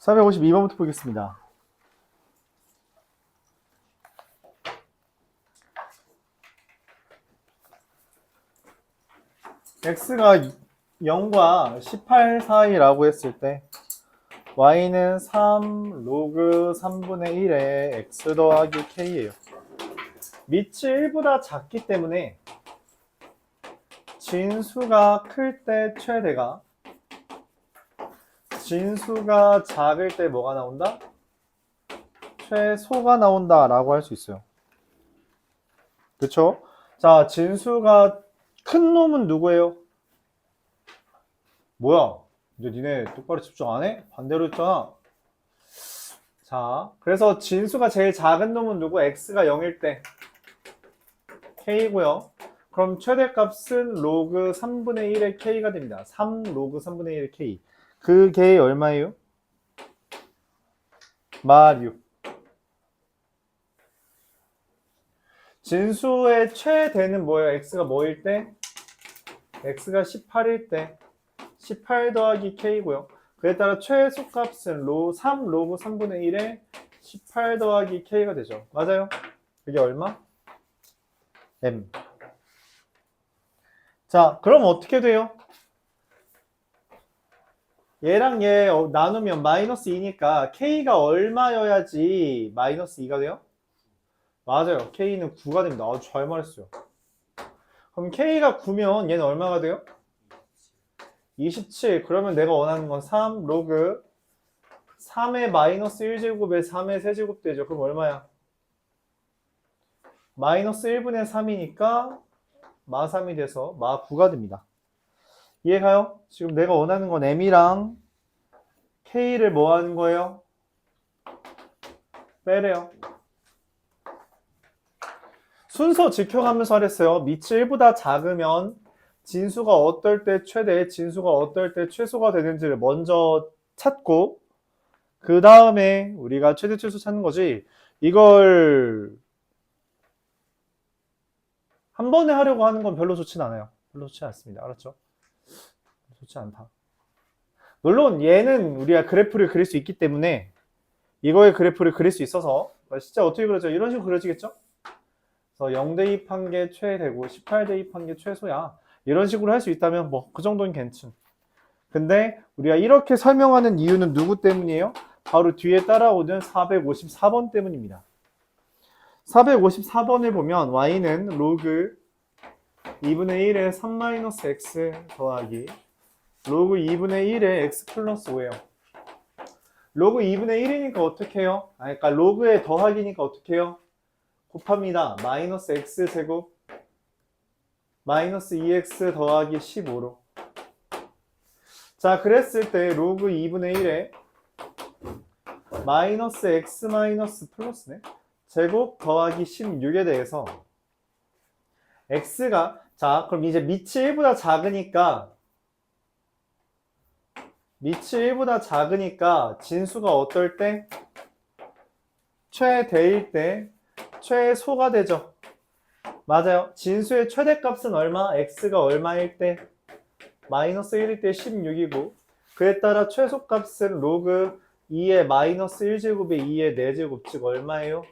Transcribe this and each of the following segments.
452번부터 보겠습니다. x가 0과 18 사이라고 했을 때 y는 3 로그 3분의 1의 x 더하기 k예요. 밑이 1보다 작기 때문에 진수가 클 때 최대가, 진수가 작을 때 뭐가 나온다? 최소가 나온다 라고 할 수 있어요. 그쵸? 자, 진수가 큰 놈은 누구예요? 뭐야? 이제 니네 똑바로 집중 안 해? 반대로 했잖아. 자, 그래서 진수가 제일 작은 놈은 누구? x가 0일 때 k고요. 그럼 최대값은 로그 3분의 1의 k가 됩니다. 3 로그 3분의 1의 k. 그 k 얼마예요? 마 6. 진수의 최대는 뭐예요? x가 뭐일 때? x가 18일 때 18 더하기 k고요. 그에 따라 최소값은 3 로그 3분의 1에 18 더하기 k가 되죠. 맞아요? 그게 얼마? m. 자, 그럼 어떻게 돼요? 얘랑 얘 나누면 마이너스 2니까 k가 얼마여야지 마이너스 2가 돼요? 맞아요. k는 9가 됩니다. 아주 잘 말했어요. 그럼 k가 9면 얘는 얼마가 돼요? 27. 그러면 내가 원하는 건 3 로그 3의 마이너스 1제곱에 3의 세제곱 되죠. 그럼 얼마야? 마이너스 1분의 3이니까 마 3이 돼서 마 9가 됩니다. 이해가요? 지금 내가 원하는 건 m이랑 k를 뭐 하는 거예요? 빼래요. 순서 지켜가면서 하랬어요. 밑이 1보다 작으면 진수가 어떨 때 최대, 진수가 어떨 때 최소가 되는지를 먼저 찾고 그 다음에 우리가 최대 최소 찾는 거지, 이걸 한 번에 하려고 하는 건 별로 좋진 않아요. 별로 좋지 않습니다. 알았죠? 좋지 않다. 물론 얘는 우리가 그래프를 그릴 수 있기 때문에 이거의 그래프를 그릴 수 있어서 진짜 어떻게 그려져? 이런 식으로 그려지겠죠? 그래서 0 대입한 게 최대고 18 대입한 게 최소야. 이런 식으로 할 수 있다면 뭐 그 정도는 괜찮. 근데 우리가 이렇게 설명하는 이유는 누구 때문이에요? 바로 뒤에 따라오는 454번 때문입니다. 454번을 보면 y는 로그 2분의 1의 3-x 더하기 로그 2분의 1의 x 플러스 5예요. 로그 2분의 1이니까 어떻게 해요? 그러니까 로그의 더하기니까 어떻게 해요? 곱합니다. 마이너스 x제곱 마이너스 2x 더하기 15로. 자, 그랬을 때 로그 2분의 1에 마이너스 x 마이너스 플러스네 제곱 더하기 16에 대해서 x가, 자 그럼 이제 밑이 1보다 작으니까 진수가 어떨 때? 최대일 때 최소가 되죠. 맞아요. 진수의 최대값은 얼마? x가 얼마일 때? 마이너스 1일 때 16이고 그에 따라 최소값은 로그 2의 마이너스 1제곱에 2의 4제곱 즉 얼마예요?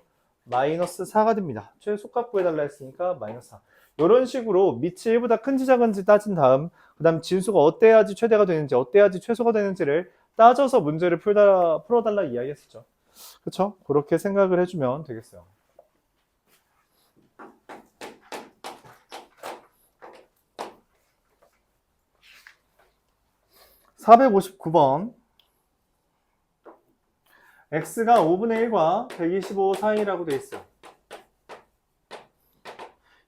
마이너스 4가 됩니다. 최소값 구해달라 했으니까 마이너스 4. 이런 식으로 밑이 1보다 큰지 작은지 따진 다음 그 다음 진수가 어때야지 최대가 되는지 어때야지 최소가 되는지를 따져서 문제를 풀어달라 이야기했었죠. 그쵸? 그렇게 생각을 해주면 되겠어요. (459번) x가 5분의 1과 125 사이라고 되어 있어요.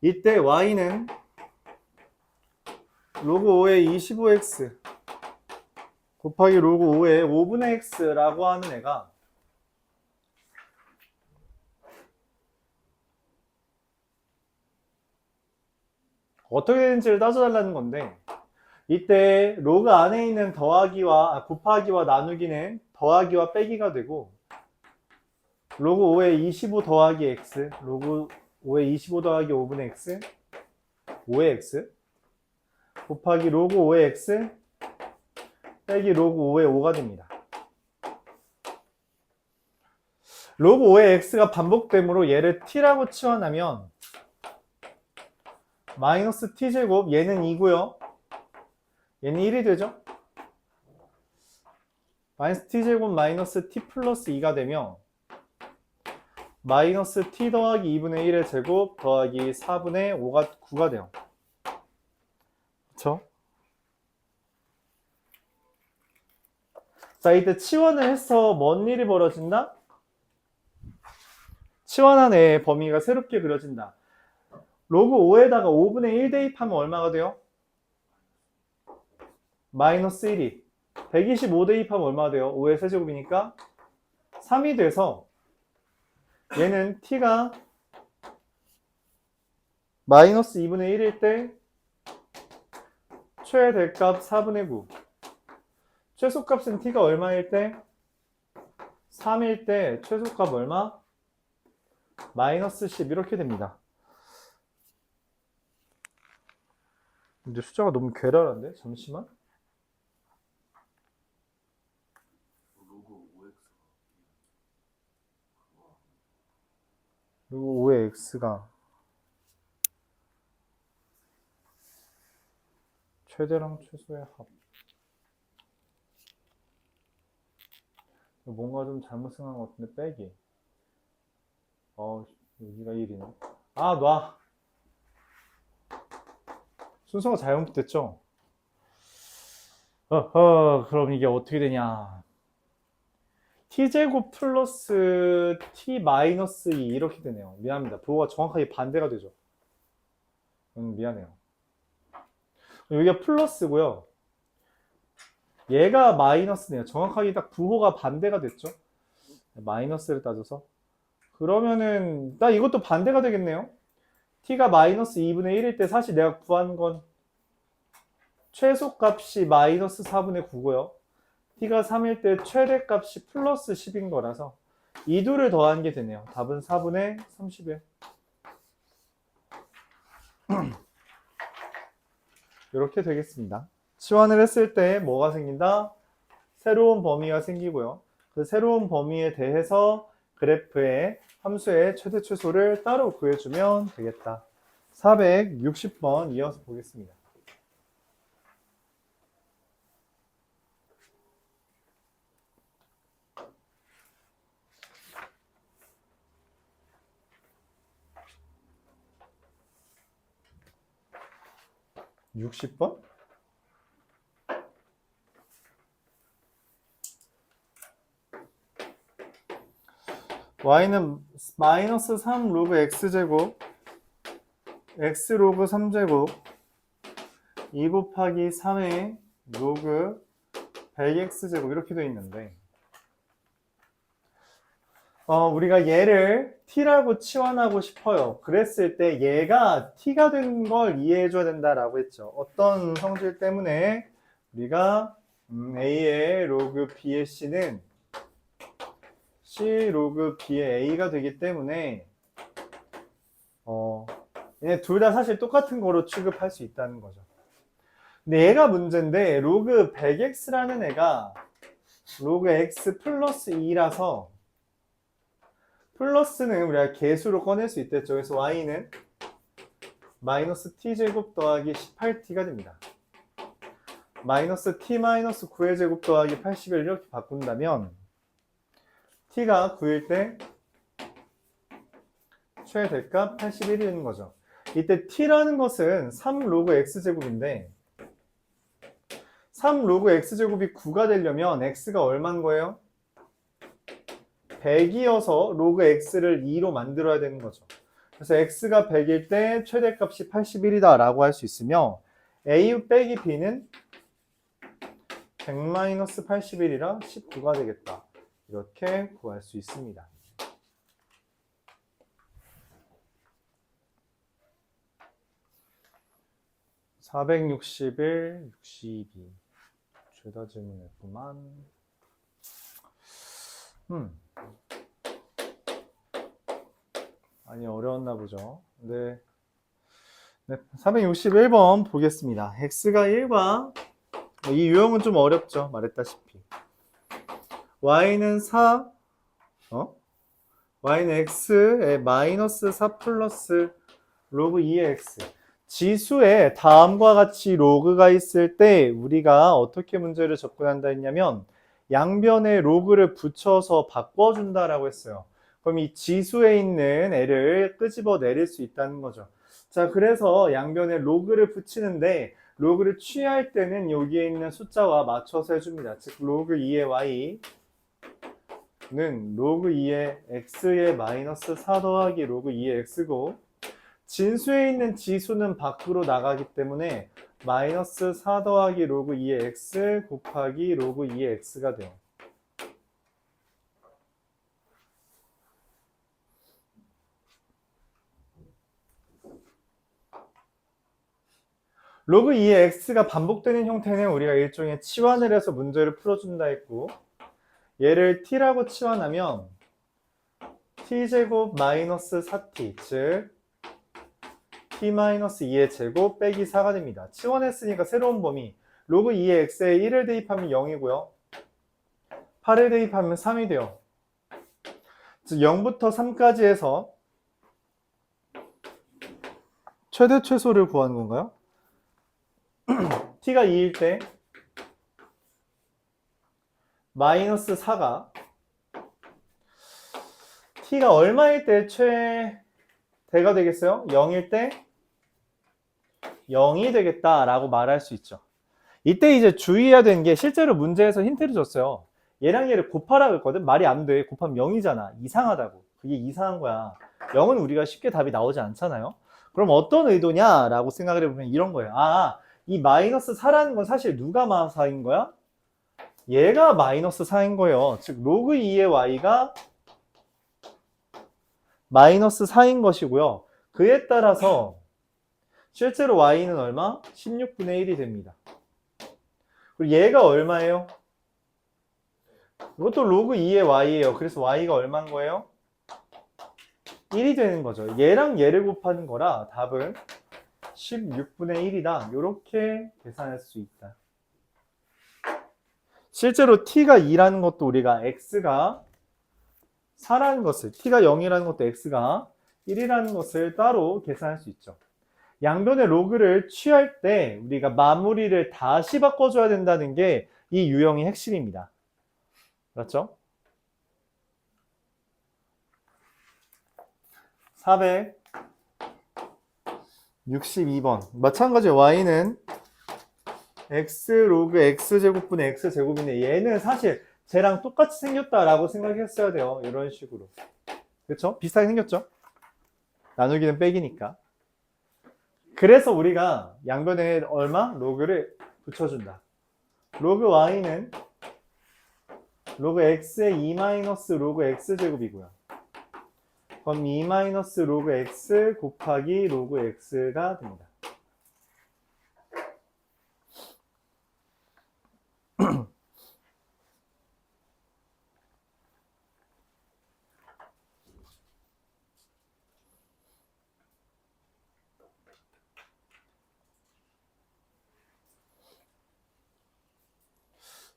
이때 y는 로그 5의 25x 곱하기 로그 5의 5분의 x라고 하는 애가 어떻게 되는지를 따져달라는 건데, 이때 로그 안에 있는 곱하기와 나누기는 더하기와 빼기가 되고 로그 5의 25 더하기 x, 로그 5의 25 더하기 5분의 x, 5의 x 곱하기 로그 5의 x 빼기 로그 5의 5가 됩니다. 로그 5의 x가 반복되므로 얘를 t라고 치환하면 마이너스 t제곱, 얘는 2고요. 얘는 1이 되죠. 마이너스 t제곱 마이너스 t 플러스 2가 되면 마이너스 t 더하기 2분의 1의 제곱 더하기 4분의 5가 9가 돼요. 그쵸? 자, 이때 치환을 해서 뭔 일이 벌어진다? 치환한 애의 범위가 새롭게 그려진다. 로그 5에다가 5분의 1 대입하면 얼마가 돼요? 마이너스 1이. 125 대입하면 얼마가 돼요? 5의 세제곱이니까 3이 돼서 얘는 t가 마이너스 2분의 1일 때 최대값 4분의 9. 최소값은 t가 얼마일 때? 3일 때 최소값 얼마? 마이너스 10 이렇게 됩니다. 근데 숫자가 너무 괴랄한데? 잠시만. 그리고 5의 x가 최대랑 최소의 합. 뭔가 좀 잘못 생각한 것 같은데 빼기. 여기가 1이네. 아, 놔. 순서가 잘못됐죠? 그럼 이게 어떻게 되냐. t제곱 플러스 t 마이너스 2 이렇게 되네요. 미안합니다. 부호가 정확하게 반대가 되죠. 미안해요. 여기가 플러스고요. 얘가 마이너스네요. 정확하게 딱 부호가 반대가 됐죠. 마이너스를 따져서. 그러면은 나 이것도 반대가 되겠네요. t가 마이너스 2분의 1일 때 사실 내가 구한 건 최소값이 마이너스 4분의 9고요. t가 3일 때 최대값이 플러스 10인 거라서 이 둘을 더한 게 되네요. 답은 4분의 30이에요. 이렇게 되겠습니다. 치환을 했을 때 뭐가 생긴다? 새로운 범위가 생기고요. 그 새로운 범위에 대해서 그래프의 함수의 최대 최소를 따로 구해주면 되겠다. 460번 이어서 보겠습니다. (60번) y는 마이너스 3 로그 x제곱 x 로그 3제곱 2 곱하기 3의 로그 100x제곱 이렇게 되어 있는데 우리가 얘를 t라고 치환하고 싶어요. 그랬을 때 얘가 t가 된 걸 이해해 줘야 된다라고 했죠. 어떤 성질 때문에 우리가 a의 로그 b의 c는 c 로그 b의 a가 되기 때문에 얘네 둘 다 사실 똑같은 거로 취급할 수 있다는 거죠. 근데 얘가 문제인데 로그 100x라는 애가 로그 x 플러스 2라서 플러스는 우리가 개수로 꺼낼 수 있댔죠. 그래서 y는 마이너스 t제곱 더하기 18t가 됩니다. 마이너스 t 마이너스 9의 제곱 더하기 80을 이렇게 바꾼다면 t가 9일 때 최대값 81이 되는 거죠. 이때 t라는 것은 3 로그 x제곱인데 3 로그 x제곱이 9가 되려면 x가 얼마인 거예요? 100이어서 로그 x를 2로 만들어야 되는 거죠. 그래서 x가 100일 때 최대값이 81이다 라고 할 수 있으며 a 빼기 b는 100-81이라 19가 되겠다. 이렇게 구할 수 있습니다. (461, 62) 죄다 질문했구만. 많이 어려웠나 보죠. 네. 461번 보겠습니다. x가 1과 이 유형은 좀 어렵죠. 말했다시피 y는 4 y는 x에 마이너스 4 플러스 로그 2의 x. 지수에 다음과 같이 로그가 있을 때 우리가 어떻게 문제를 접근한다 했냐면 양변에 로그를 붙여서 바꿔준다라고 했어요. 그럼 이 지수에 있는 애를 끄집어 내릴 수 있다는 거죠. 자, 그래서 양변에 로그를 붙이는데 로그를 취할 때는 여기에 있는 숫자와 맞춰서 해줍니다. 즉 로그 2의 y는 로그 2의 x의 마이너스 4 더하기 로그 2의 x고 진수에 있는 지수는 밖으로 나가기 때문에 마이너스 4 더하기 로그 2의 x 곱하기 로그 2의 x가 돼요. 로그 2의 x가 반복되는 형태는 우리가 일종의 치환을 해서 문제를 풀어준다 했고 얘를 t라고 치환하면 t제곱 마이너스 4t 즉 t-2의 제곱 빼기 4가 됩니다. 치환했으니까 새로운 범위 로그 2의 x에 1을 대입하면 0이고요. 8을 대입하면 3이 돼요. 즉 0부터 3까지 해서 최대 최소를 구하는 건가요? t가 2일 때 마이너스 4가 t가 얼마일 때 최대가 되겠어요? 0일 때 0이 되겠다라고 말할 수 있죠. 이때 이제 주의해야 되는 게 실제로 문제에서 힌트를 줬어요. 얘랑 얘를 곱하라고 했거든. 말이 안 돼. 곱하면 0이잖아. 이상하다고. 그게 이상한 거야. 0은 우리가 쉽게 답이 나오지 않잖아요. 그럼 어떤 의도냐라고 생각을 해보면 이런 거예요. 아, 이 마이너스 4라는 건 사실 누가 4인 거야? 얘가 마이너스 4인 거예요. 즉 로그 2의 y가 마이너스 4인 것이고요. 그에 따라서 실제로 y는 얼마? 16분의 1이 됩니다. 그리고 얘가 얼마예요? 이것도 로그 2의 y예요. 그래서 y가 얼마인 거예요? 1이 되는 거죠. 얘랑 얘를 곱하는 거라 답은 16분의 1이다. 이렇게 계산할 수 있다. 실제로 t가 2라는 것도 우리가 x가 4라는 것을, t가 0이라는 것도 x가 1이라는 것을 따로 계산할 수 있죠. 양변의 로그를 취할 때 우리가 마무리를 다시 바꿔줘야 된다는 게 이 유형의 핵심입니다. 그렇죠? 462번. 마찬가지로 y는 x 로그 x제곱분의 x제곱인데 얘는 사실 쟤랑 똑같이 생겼다라고 생각했어야 돼요. 이런 식으로. 그렇죠? 비슷하게 생겼죠? 나누기는 빼기니까. 그래서 우리가 양변에 얼마? 로그를 붙여준다. 로그 y는 로그 x의 2 마이너스 로그 x제곱이고요. 그럼 2 마이너스 로그 x 곱하기 로그 x가 됩니다.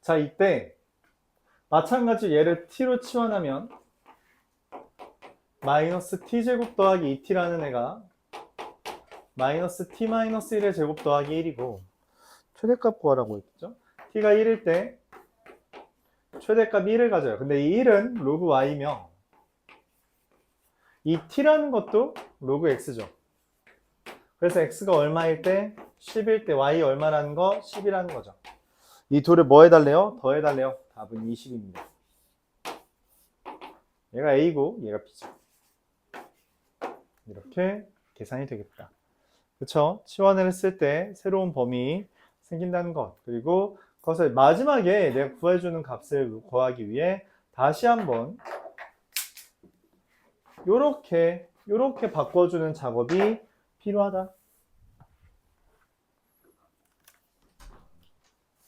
자, 이때 마찬가지 얘를 t로 치환하면 마이너스 t제곱 더하기 2t라는 애가 마이너스 t 마이너스 1의 제곱 더하기 1이고 최대값 구하라고 했죠. t가 1일 때 최대값 1을 가져요. 근데 이 1은 로그 y며 이 t라는 것도 로그 x죠. 그래서 x가 얼마일 때 10일 때 y 얼마라는 거 10이라는 거죠. 이 둘을 뭐 해달래요? 더 해달래요. 답은 20입니다. 얘가 a고 얘가 b죠. 이렇게 계산이 되겠다. 그쵸? 치환을 했을 때 새로운 범위 생긴다는 것. 그리고 그것을 마지막에 내가 구해주는 값을 구하기 위해 다시 한번 요렇게 바꿔주는 작업이 필요하다.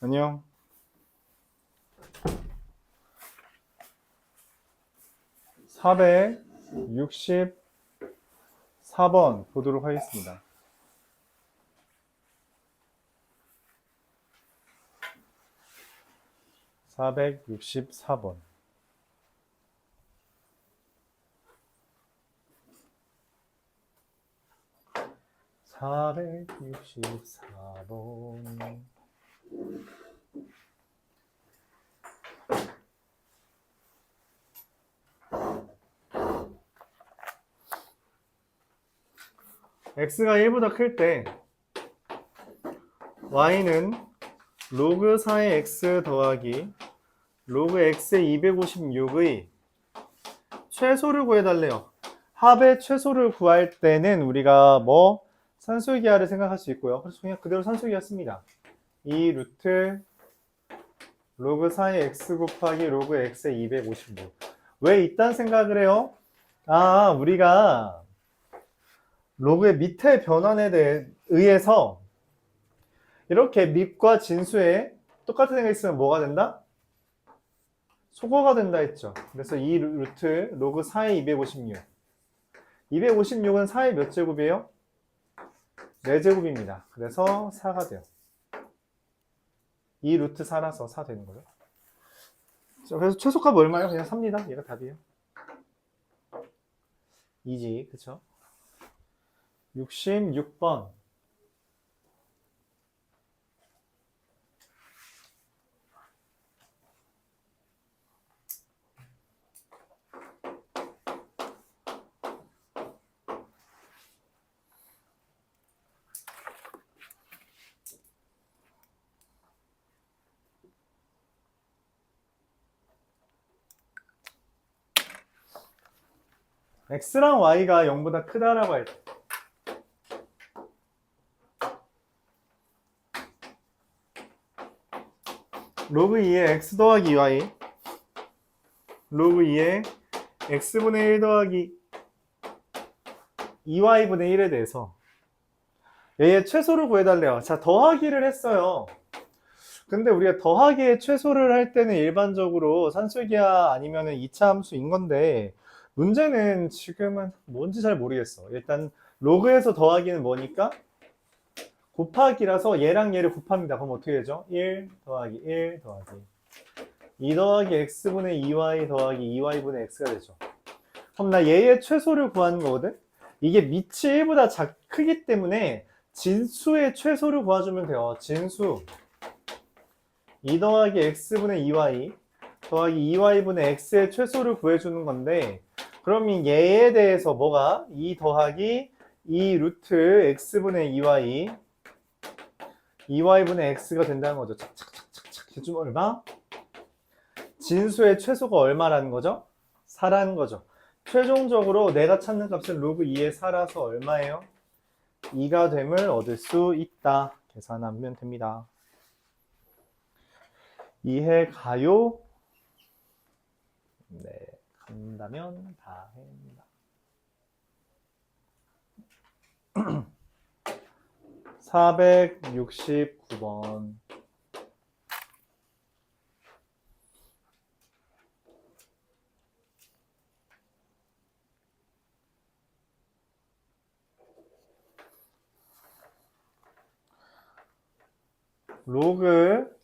안녕. 464번 보도록 하겠습니다. 464번. 464번. x가 1보다 클 때 y는 로그 4의 x 더하기 로그 x의 256의 최소를 구해달래요. 합의 최소를 구할 때는 우리가 뭐 산술기하를 생각할 수 있고요. 그래서 그냥 그대로 산술기하 씁니다. 2 루트 로그 4의 x 곱하기 로그 x의 256. 왜 이딴 생각을 해요? 우리가 로그의 밑의 변환에 의해서 이렇게 밑과 진수에 똑같은 애가 있으면 뭐가 된다? 소거가 된다 했죠. 그래서 이 루트 로그 4의 256. 256은 4의 몇 제곱이에요? 4제곱입니다. 그래서 4가 돼요. 이 루트 4라서 4 되는 거죠. 그래서 최소값 얼마예요? 그냥 3입니다. 얘가 답이에요. 이지, 그쵸? 66번. x랑 y가 0보다 크다라고 할 때 로그 2의 x 더하기 y 로그 2의 x분의 1 더하기 2y분의 1에 대해서 얘의 최소를 구해달래요. 자, 더하기를 했어요. 근데 우리가 더하기의 최소를 할 때는 일반적으로 산술기하 아니면은 2차 함수인 건데 문제는 지금은 뭔지 잘 모르겠어. 일단 로그에서 더하기는 뭐니까? 곱하기라서 얘랑 얘를 곱합니다. 그럼 어떻게 되죠? 1 더하기 1 더하기 2 더하기 x분의 2y 더하기 2y분의 x가 되죠. 그럼 나 얘의 최소를 구하는 거거든? 이게 밑이 1보다 크기 때문에 진수의 최소를 구해주면 돼요. 진수 2 더하기 x분의 2y 더하기 2y분의 x의 최소를 구해주는 건데 그러면 얘에 대해서 뭐가? 2 더하기 2 루트 x분의 2y 2y분의 x가 된다는 거죠. 착착착착착 해주면 얼마? 진수의 최소가 얼마라는 거죠? 4라는 거죠. 최종적으로 내가 찾는 값은 로그 2의 4라서 얼마예요? 2가 됨을 얻을 수 있다. 계산하면 됩니다. 이해 가요? 네, 간다면 다 해입니다. 469번. 로그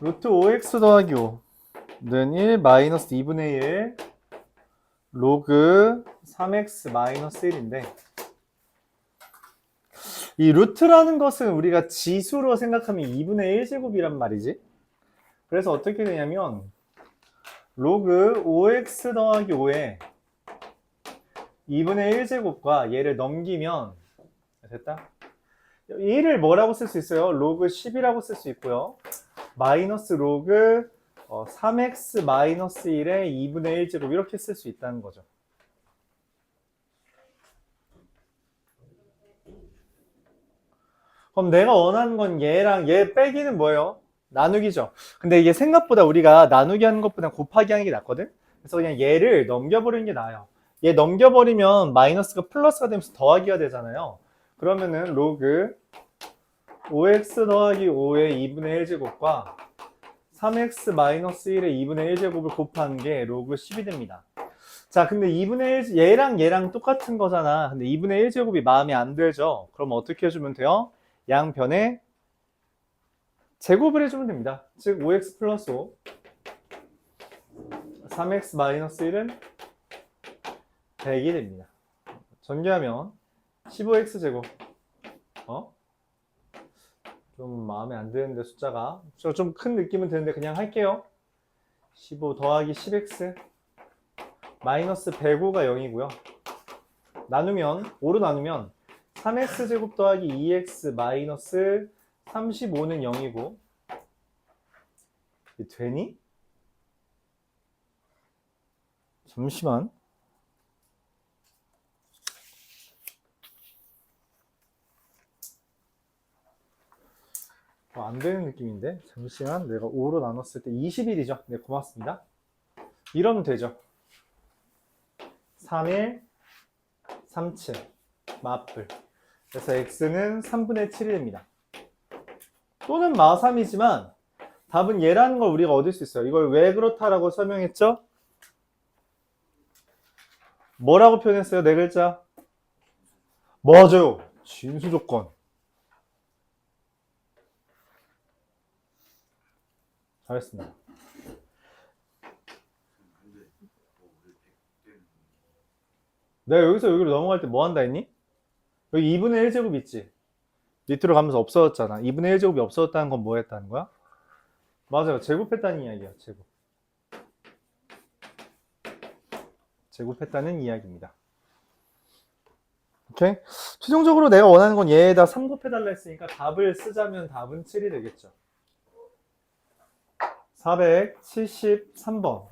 루트 5x 더하기 5는 1 마이너스 2분의 1 로그 3x 마이너스 1인데 이 루트라는 것은 우리가 지수로 생각하면 2분의 1제곱이란 말이지. 그래서 어떻게 되냐면 로그 5x 더하기 5에 2분의 1제곱과 얘를 넘기면 됐다? 1을 뭐라고 쓸 수 있어요? 로그 10이라고 쓸 수 있고요. 마이너스 로그 3x 마이너스 1에 2분의 1제곱 이렇게 쓸 수 있다는 거죠. 그럼 내가 원하는 건 얘랑 얘 빼기는 뭐예요? 나누기죠. 근데 이게 생각보다 우리가 나누기 하는 것보다 곱하기 하는 게 낫거든? 그래서 그냥 얘를 넘겨버리는 게 나아요. 얘 넘겨버리면 마이너스가 플러스가 되면서 더하기가 되잖아요. 그러면은 로그 5x 더하기 5의 2분의 1제곱과 3x 마이너스 1의 2분의 1제곱을 곱한 게 로그 10이 됩니다. 자, 근데 2분의 1, 얘랑 똑같은 거잖아. 근데 2분의 1제곱이 마음에 안 들죠? 그럼 어떻게 해주면 돼요? 양변에 제곱을 해주면 됩니다. 즉 5x 플러스 5 3x 마이너스 1은 100이 됩니다. 전개하면 15x제곱. 좀 마음에 안 드는데 숫자가 좀 큰 느낌은 드는데 그냥 할게요. 15 더하기 10x 마이너스 105가 0이고요. 나누면 5로 나누면 3x제곱 더하기 2x 마이너스 35는 0이고 되니? 잠시만. 안 되는 느낌인데? 잠시만. 내가 5로 나눴을 때 21이죠. 네, 고맙습니다. 이러면 되죠. 3일, 3칠, 마플. 그래서 x는 3분의 7이 됩니다. 또는 마3이지만 답은 얘라는 걸 우리가 얻을 수 있어요. 이걸 왜 그렇다라고 설명했죠? 뭐라고 표현했어요? 네 글자. 맞아요. 진수 조건. 잘했습니다. 내가 여기서 여기로 넘어갈 때 뭐 한다 했니? 여기 2분의 1제곱 있지? 밑으로 가면서 없어졌잖아. 2분의 1제곱이 없어졌다는 건 뭐 했다는 거야? 맞아요. 제곱했다는 이야기야. 제곱했다는 이야기입니다. 오케이? 최종적으로 내가 원하는 건 얘에다 3 곱해달라 했으니까 답을 쓰자면 답은 7이 되겠죠. 473번.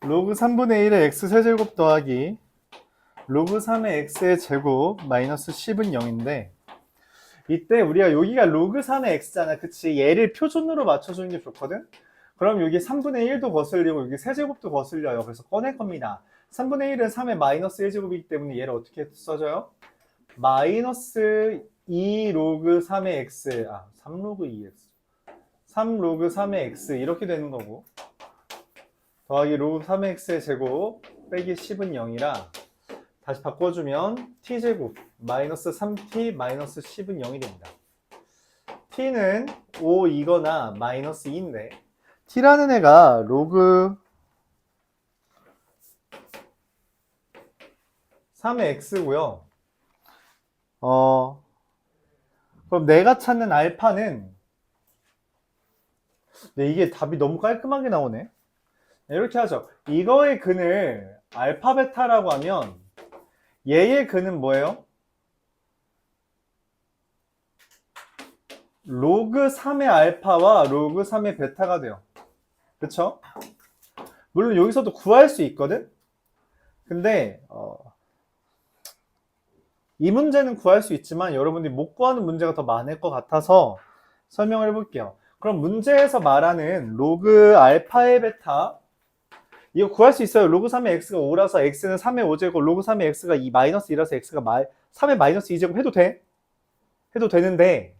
로그 3분의 1의 x세제곱 더하기 로그 3의 x의 제곱 마이너스 10은 0인데 이때 우리가 여기가 로그 3의 x잖아. 그치? 얘를 표준으로 맞춰주는 게 좋거든? 그럼 여기 3분의 1도 거슬리고 여기 세제곱도 거슬려요. 그래서 꺼낼 겁니다. 3분의 1은 3의 마이너스 1제곱이기 때문에 얘를 어떻게 써줘요? 마이너스 2 로그 3의 x 3 로그 2x 3 로그 3의 x 이렇게 되는 거고 더하기 로그 3의 x의 제곱 빼기 10은 0이라 다시 바꿔주면 t제곱 마이너스 3t 마이너스 10은 0이 됩니다. t는 5이거나 마이너스 2인데 t라는 애가 로그 3의 x고요. 그럼 내가 찾는 알파는 이게 답이 너무 깔끔하게 나오네. 이렇게 하죠. 이거의 근을 알파 베타라고 하면 얘의 근은 뭐예요? 로그 3의 알파와 로그 3의 베타가 돼요. 그쵸? 물론 여기서도 구할 수 있거든? 근데 이 문제는 구할 수 있지만 여러분들이 못 구하는 문제가 더 많을 것 같아서 설명을 해볼게요. 그럼 문제에서 말하는 로그 알파의 베타 이거 구할 수 있어요. 로그 3의 x가 5라서 x는 3의 5제곱 로그 3의 x가 2 마이너스 2라서 x가 3의 마이너스 2제곱 해도 돼? 해도 되는데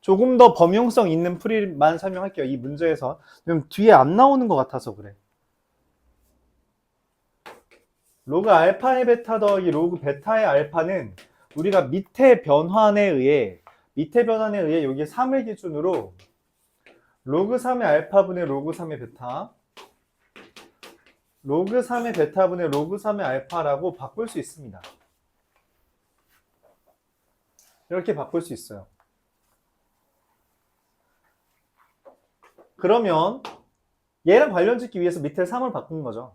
조금 더 범용성 있는 풀이만 설명할게요. 이 문제에서. 그럼 뒤에 안 나오는 것 같아서 그래. 로그 알파의 베타 더하기 로그 베타의 알파는 우리가 밑에 변환에 의해 여기 3을 기준으로 로그 3의 알파분의 로그 3의 베타 로그 3의 베타분의 로그 3의 알파라고 바꿀 수 있습니다. 이렇게 바꿀 수 있어요. 그러면 얘랑 관련 짓기 위해서 밑에 3을 바꾼 거죠.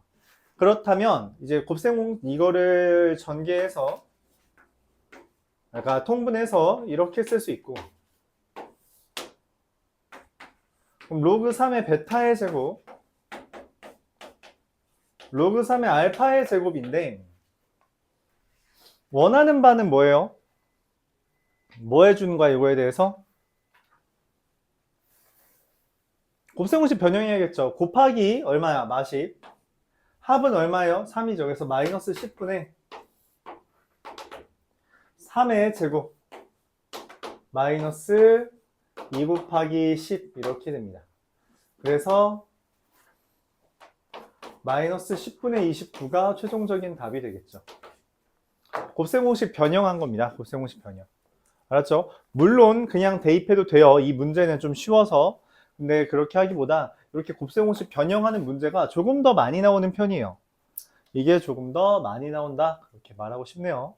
그렇다면 이제 곱셈 이거를 전개해서 그러니까 통분해서 이렇게 쓸 수 있고 그럼 로그 3의 베타의 제곱 로그 3의 알파의 제곱인데 원하는 바는 뭐예요? 뭐 해주는 거야 이거에 대해서? 곱셈공식 변형해야겠죠. 곱하기 얼마야? 마십 합은 얼마예요? 3이죠. 그래서 마이너스 10분의 3의 제곱 마이너스 2 곱하기 10 이렇게 됩니다. 그래서 마이너스 10분의 29가 최종적인 답이 되겠죠. 곱셈 공식 변형한 겁니다. 곱셈 공식 변형. 알았죠? 물론 그냥 대입해도 돼요. 이 문제는 좀 쉬워서. 근데 그렇게 하기보다 이렇게 곱셈 공식 변형하는 문제가 조금 더 많이 나오는 편이에요. 이게 조금 더 많이 나온다. 그렇게 말하고 싶네요.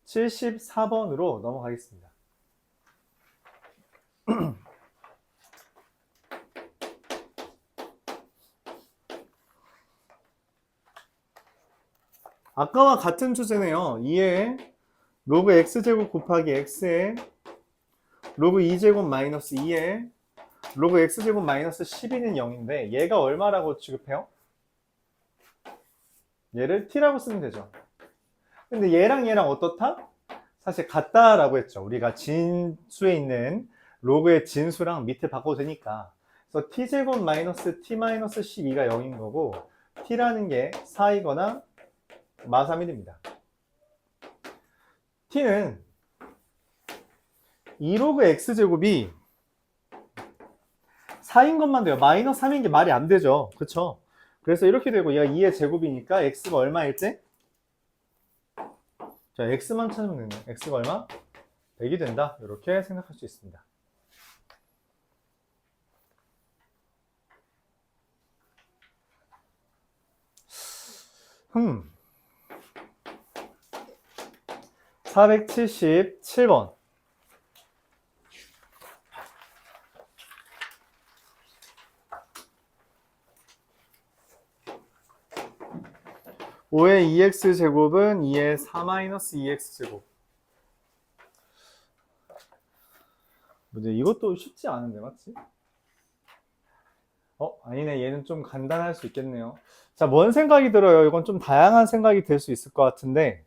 74번으로 넘어가겠습니다. 아까와 같은 주제네요. 2에 로그 x제곱 곱하기 x에 로그 2제곱 마이너스 2에 로그 x제곱 마이너스 12는 0인데 얘가 얼마라고 취급해요? 얘를 t라고 쓰면 되죠. 근데 얘랑 얘랑 어떻다? 사실 같다라고 했죠. 우리가 진수에 있는 로그의 진수랑 밑에 바꿔도 되니까. 그래서 t제곱 마이너스 t 마이너스 12가 0인 거고 t라는 게 4이거나 마3이 됩니다. t는 2로그 x제곱이 4인 것만 돼요. 마이너스 3인 게 말이 안 되죠. 그쵸? 그래서 이렇게 되고 얘가 2의 제곱이니까 x가 얼마일 때? 자, x만 찾으면 되네요. x가 얼마? 100이 된다. 이렇게 생각할 수 있습니다. 477번. 5의 2x제곱은 2의 4-2x제곱. 근데 이것도 쉽지 않은데, 맞지? 아니네. 얘는 좀 간단할 수 있겠네요. 자, 뭔 생각이 들어요? 이건 좀 다양한 생각이 들 수 있을 것 같은데,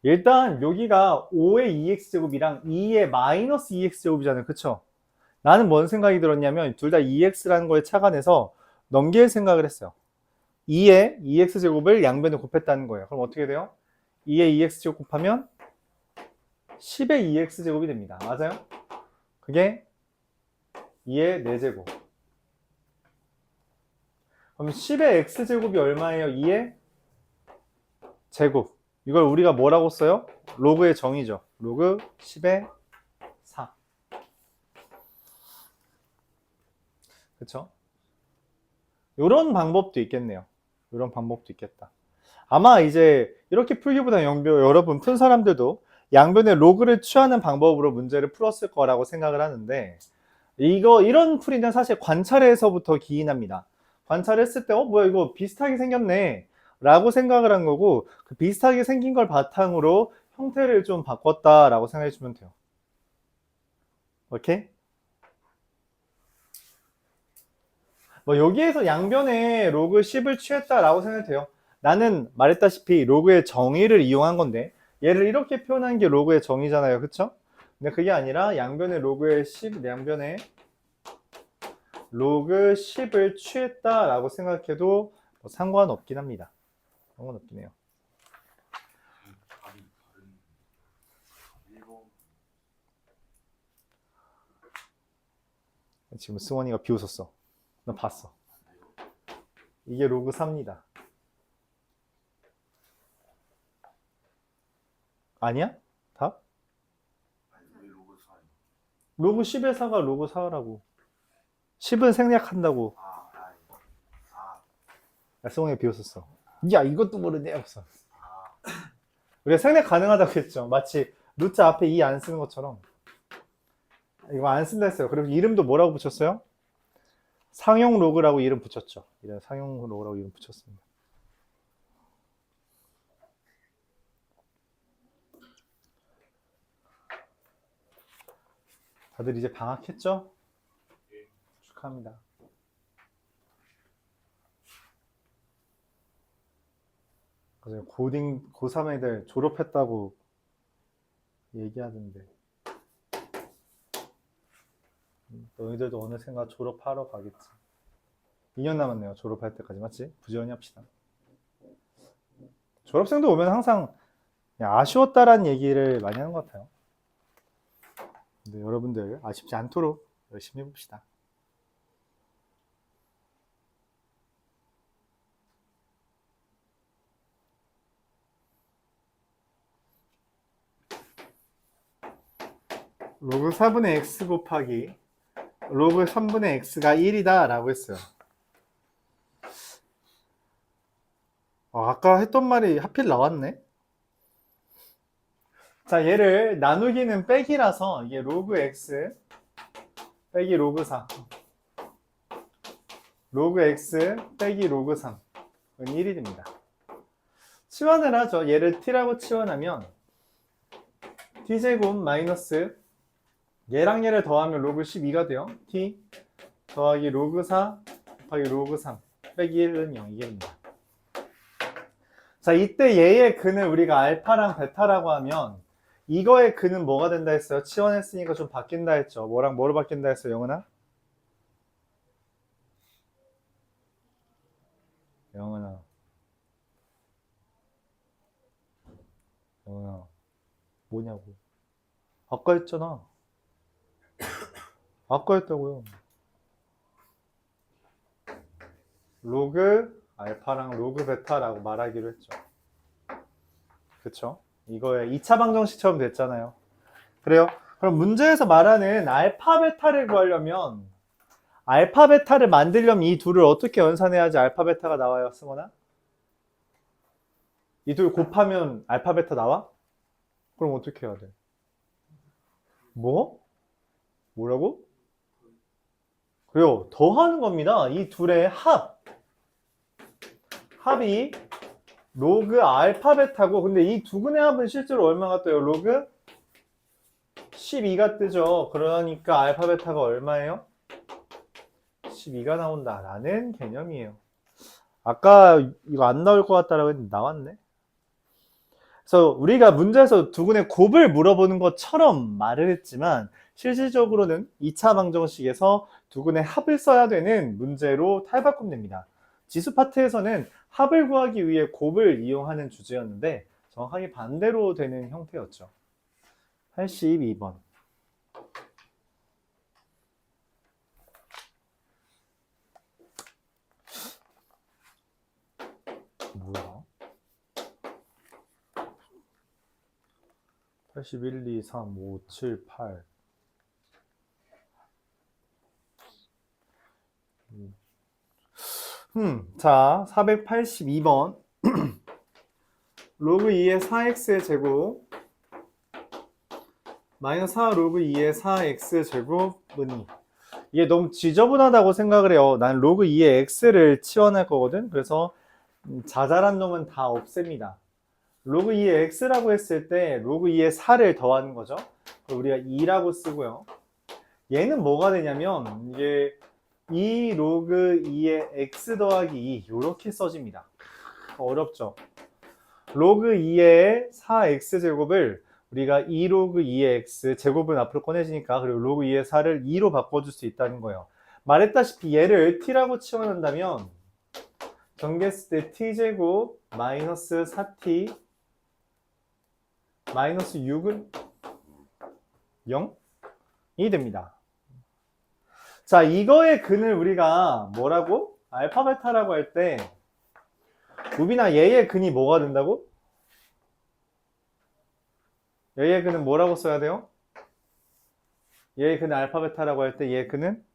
일단 여기가 5의 2x제곱이랑 2의 마이너스 2x제곱이잖아요. 그쵸? 나는 뭔 생각이 들었냐면 둘 다 2x라는 거에 착안해서 넘길 생각을 했어요. 2의 2x제곱을 양변에 곱했다는 거예요. 그럼 어떻게 돼요? 2의 2x제곱 곱하면 10의 2x제곱이 됩니다. 맞아요? 그게 2의 4제곱. 그럼 10의 x제곱이 얼마예요? 2의 제곱. 이걸 우리가 뭐라고 써요? 로그의 정의죠. 로그 10의 4. 그쵸? 이런 방법도 있겠네요. 이런 방법도 있겠다. 아마 이제 이렇게 풀기보다 여러분 푼 사람들도 양변의 로그를 취하는 방법으로 문제를 풀었을 거라고 생각을 하는데 이런 풀이는 사실 관찰에서부터 기인합니다. 관찰했을 때 뭐야 이거 비슷하게 생겼네 라고 생각을 한 거고 그 비슷하게 생긴 걸 바탕으로 형태를 좀 바꿨다라고 생각해 주면 돼요. 오케이? 뭐 여기에서 양변에 로그 10을 취했다라고 생각해도 돼요. 나는 말했다시피 로그의 정의를 이용한 건데 얘를 이렇게 표현한 게 로그의 정의잖아요. 그쵸? 근데 그게 아니라 양변의 로그의 10, 양변에 로그 10을 취했다라고 생각해도 뭐 상관없긴 합니다. 상관없긴 해요. 지금 승원이가 비웃었어. 나 봤어. 이게 로그 4입니다. 아니야? 답? 로그 10의 4가 로그 4라고. 10은 생략한다고. 야, 승원이가 비웃었어. 야, 이것도 모르네. 없어. 우리가 생략 가능하다고 했죠. 마치 루트 앞에 2 안 쓰는 것처럼. 이거 안 쓴다 했어요. 그리고 이름도 뭐라고 붙였어요? 상용 로그라고 이름 붙였죠. 이런 상용 로그라고 이름 붙였습니다. 다들 이제 방학했죠? 축하합니다. 고딩 고3 애들 졸업했다고 얘기하던데 너희들도 어느샌가 졸업하러 가겠지. 2년 남았네요. 졸업할 때까지. 맞지? 부지런히 합시다. 졸업생도 오면 항상 아쉬웠다라는 얘기를 많이 하는 것 같아요. 근데 여러분들 아쉽지 않도록 열심히 해봅시다. 로그 4분의 x 곱하기 로그 3분의 x가 1이다 라고 했어요. 아까 했던 말이 하필 나왔네. 자, 얘를 나누기는 빼기라서 이게 로그 x 빼기 로그 4 로그 x 빼기 로그 3은 1이 됩니다. 치환을 하죠. 얘를 t라고 치환하면 t제곱 마이너스 얘랑 얘를 더하면 로그 12가 돼요. t 더하기 로그 4 곱하기 로그 3 빼기 1은 0 이게 됩니다. 자, 이때 얘의 근을 우리가 알파랑 베타라고 하면 이거의 근은 뭐가 된다 했어요? 치환했으니까 좀 바뀐다 했죠. 뭐랑 뭐로 바뀐다 했어요, 영은아? 영은아 뭐냐고. 아까 했잖아. 아까 했다고요. 로그 알파랑 로그 베타라고 말하기로 했죠. 그쵸? 이거에 2차 방정식처럼 됐잖아요. 그래요? 그럼 문제에서 말하는 알파 베타를 구하려면 알파 베타를 만들려면 이 둘을 어떻게 연산해야지 알파 베타가 나와요, 승원아? 이 둘 곱하면 알파 베타 나와? 그럼 어떻게 해야 돼? 뭐? 뭐라고? 그래요. 더하는 겁니다. 이 둘의 합이 로그 알파 베타고, 근데 이 두 근의 합은 실제로 얼마가 떠요? 로그 12가 뜨죠. 그러니까 알파 베타가 얼마예요? 12가 나온다라는 개념이에요. 아까 이거 안 나올 것 같다라고 했는데 나왔네. 그래서 우리가 문제에서 두 근의 곱을 물어보는 것처럼 말을 했지만 실질적으로는 2차 방정식에서 두 근의 합을 써야 되는 문제로 탈바꿈됩니다. 지수 파트에서는 합을 구하기 위해 곱을 이용하는 주제였는데 정확하게 반대로 되는 형태였죠. 82번. 뭐야? 81, 2, 3, 5, 7, 8. 자, 482번. 로그 2의 4x의 제곱 마이너스 4 로그 2의 4x 제곱은 이게 너무 지저분하다고 생각을 해요. 난 로그 2의 x를 치환할 거거든. 그래서 자잘한 놈은 다 없앱니다. 로그 2의 x라고 했을 때 로그 2의 4를 더하는 거죠. 우리가 2라고 쓰고요. 얘는 뭐가 되냐면 이게 2 로그 2의 x 더하기 2 이렇게 써집니다. 어렵죠. 로그 2의 4x 제곱을 우리가 2 로그 2의 x 제곱은 앞으로 꺼내지니까 그리고 로그 2의 4를 2로 바꿔줄 수 있다는 거예요. 말했다시피 얘를 t라고 치환한다면 전개했을 때 t제곱 마이너스 4t 마이너스 6은 0이 됩니다. 자, 이거의 근을 우리가 뭐라고? 알파 베타라고 할 때 우빈아 얘의 근이 뭐가 된다고? 얘의 근은 뭐라고 써야 돼요? 얘의 근은 알파 베타라고 할 때 얘의 근은?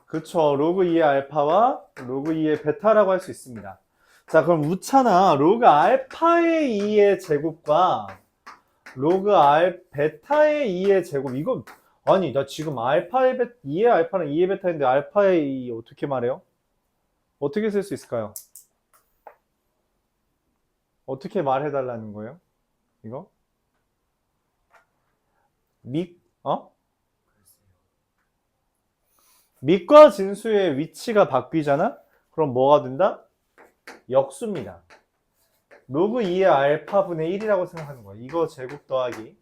그쵸. 로그 2의 알파와 로그 2의 베타라고 할 수 있습니다. 자, 그럼 우차나 로그 알파의 2의 제곱과 로그 베타의 2의 제곱 이건 아니 나 지금 알파의 2의 알파는 2의 베타인데 알파의 2 어떻게 말해요? 어떻게 쓸 수 있을까요? 어떻게 말해달라는 거예요? 이거? 밑과 진수의 위치가 바뀌잖아? 그럼 뭐가 된다? 역수입니다. 로그 2의 알파분의 1이라고 생각하는 거예요. 이거 제곱 더하기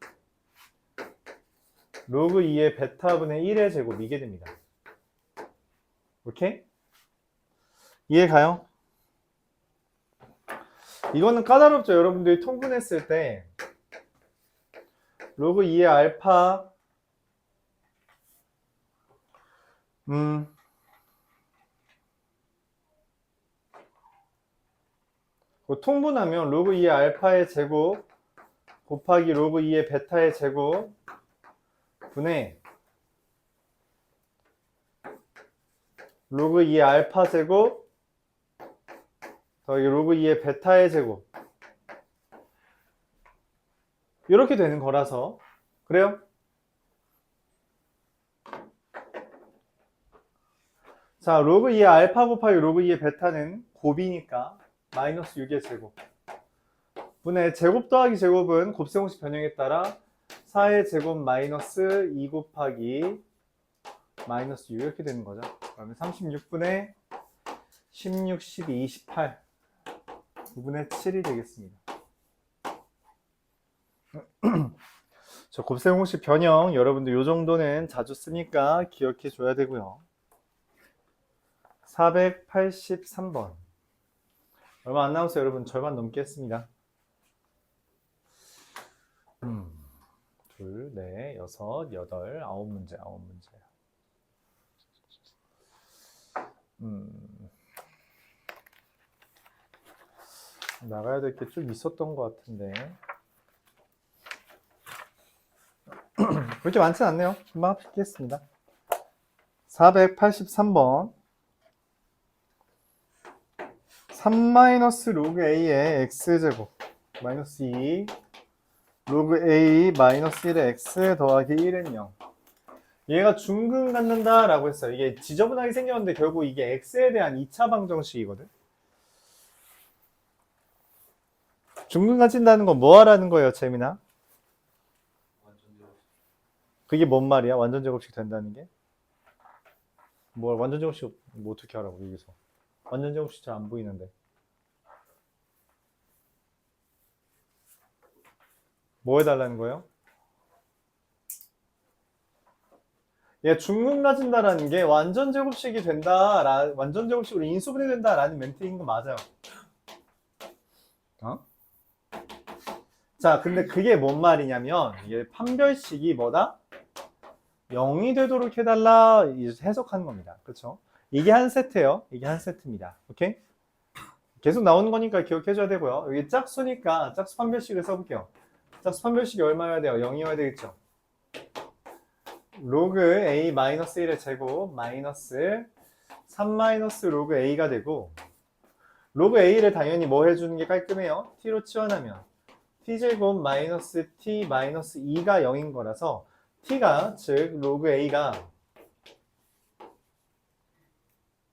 로그 2의 베타분의 1의 제곱 이게 됩니다. 오케이? 이해 가요? 이거는 까다롭죠. 여러분들이 통분했을 때 로그 2의 알파 통분하면 로그 2의 알파의 제곱 곱하기 로그 2의 베타의 제곱 분의 로그 2의 알파 제곱 더하기 로그 2의 베타의 제곱 이렇게 되는 거라서 그래요? 자, 로그 2의 알파 곱하기 로그 2의 베타는 곱이니까 마이너스 6의 제곱 분의 제곱 더하기 제곱은 곱셈공식 변형에 따라 4의 제곱 마이너스 2 곱하기 마이너스 6 이렇게 되는 거죠. 그러면 36분의 16, 12, 28 9분의 7이 되겠습니다. 저 곱셈공식 변형 여러분들 요 정도는 자주 쓰니까 기억해 줘야 되고요. 483번 얼마 안 남았어요. 여러분 절반 넘게 했습니다. 둘, 넷, 여섯, 여덟, 아홉 문제. 나가야 될 게 좀 있었던 것 같은데 그렇게 많진 않네요. 금방 합격했습니다. 483번 3 로그 a의 x제곱 마이너스 2 로그 a 마이너스 1의 x 더하기 1은 0 얘가 중근 갖는다 라고 했어요. 이게 지저분하게 생겼는데 결국 이게 x에 대한 2차 방정식이거든. 중근 가진다는 건 뭐 하라는 거예요, 재민아? 그게 뭔 말이야? 완전 제곱식 된다는 게? 뭘 완전 제곱식 뭐 어떻게 하라고 여기서? 완전 제곱식 잘 안 보이는데. 뭐 해달라는 거예요? 얘 중근 가진다라는 게 완전 제곱식이 된다, 완전 제곱식으로 인수분해 된다라는 멘트인 거 맞아요. 자, 근데 그게 뭔 말이냐면 이게 판별식이 뭐다? 0이 되도록 해달라 해석하는 겁니다. 그렇죠? 이게 한 세트예요. 이게 한 세트입니다. 오케이? 계속 나오는 거니까 기억해줘야 되고요. 여기 짝수니까 짝수 판별식을 써볼게요. 짝수 판별식이 얼마여야 돼요? 0이어야 되겠죠? 로그 a 마이너스 1의 제곱 마이너스 3 마이너스 로그 a가 되고 로그 a를 당연히 뭐 해주는 게 깔끔해요? t로 치환하면 t제곱 마이너스 t 마이너스 2가 0인 거라서 t가 즉 로그 a가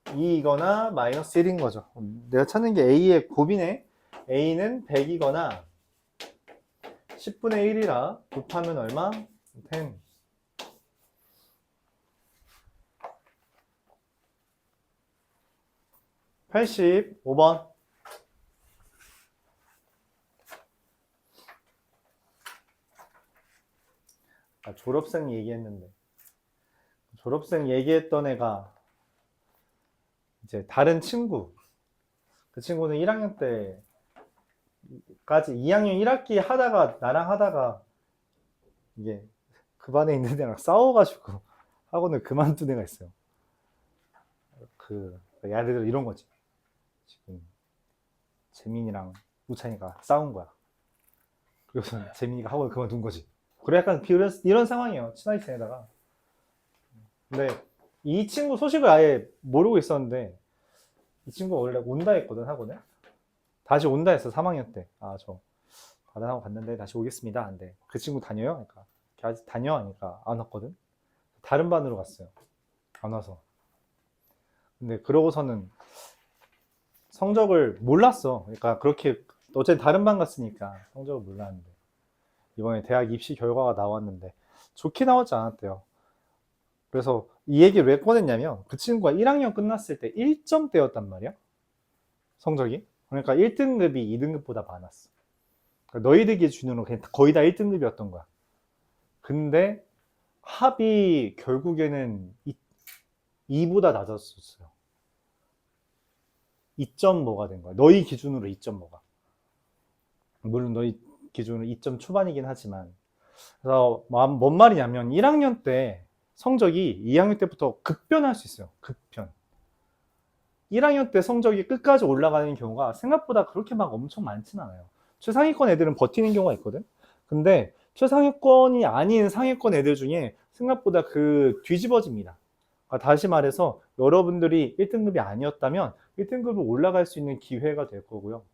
2이거나 마이너스 1인 거죠. 내가 찾는 게 a의 곱이네. a는 100이거나 10분의 1이라 곱하면 얼마? 10. (85번) 졸업생 얘기했는데 졸업생 얘기했던 애가 이제 다른 친구 그 친구는 1학년 때까지 2학년 1학기 하다가 나랑 하다가 이게 그 반에 있는 애랑 싸워가지고 학원을 그만둔 애가 있어요. 예를 들어 이런 거지. 지금 재민이랑 우찬이가 싸운 거야. 그래서 재민이가 학원을 그만둔 거지. 그래 약간 이런 상황이에요. 친하게 지내다가. 근데 이 친구 소식을 아예 모르고 있었는데 이 친구가 원래 온다 했거든 학원에. 다시 온다 했어 3학년 때. 저 다른 학원 갔는데 다시 오겠습니다. 근데 그 친구 다녀요? 그러니까 아직 다녀? 하니까 안 왔거든. 다른 반으로 갔어요. 안 와서. 근데 그러고서는 성적을 몰랐어. 그러니까 그렇게 어쨌든 다른 반 갔으니까 성적을 몰랐는데 이번에 대학 입시 결과가 나왔는데 좋게 나오지 않았대요. 그래서 이 얘기를 왜 꺼냈냐면 그 친구가 1학년 끝났을 때 1점대였단 말이야. 성적이. 그러니까 1등급이 2등급보다 많았어. 그러니까 너희들 기준으로 그냥 거의 다 1등급이었던 거야. 근데 합이 결국에는 2보다 낮았었어요. 2.뭐가 된 거야. 너희 기준으로 2.뭐가. 물론 너희 기준으로 2점 초반이긴 하지만. 그래서 뭔 말이냐면 1학년 때 성적이 2학년 때부터 급변할 수 있어요. 급변. 1학년 때 성적이 끝까지 올라가는 경우가 생각보다 그렇게 막 엄청 많진 않아요. 최상위권 애들은 버티는 경우가 있거든. 근데 최상위권이 아닌 상위권 애들 중에 생각보다 그 뒤집어집니다. 그러니까 다시 말해서 여러분들이 1등급이 아니었다면 1등급으로 올라갈 수 있는 기회가 될 거고요.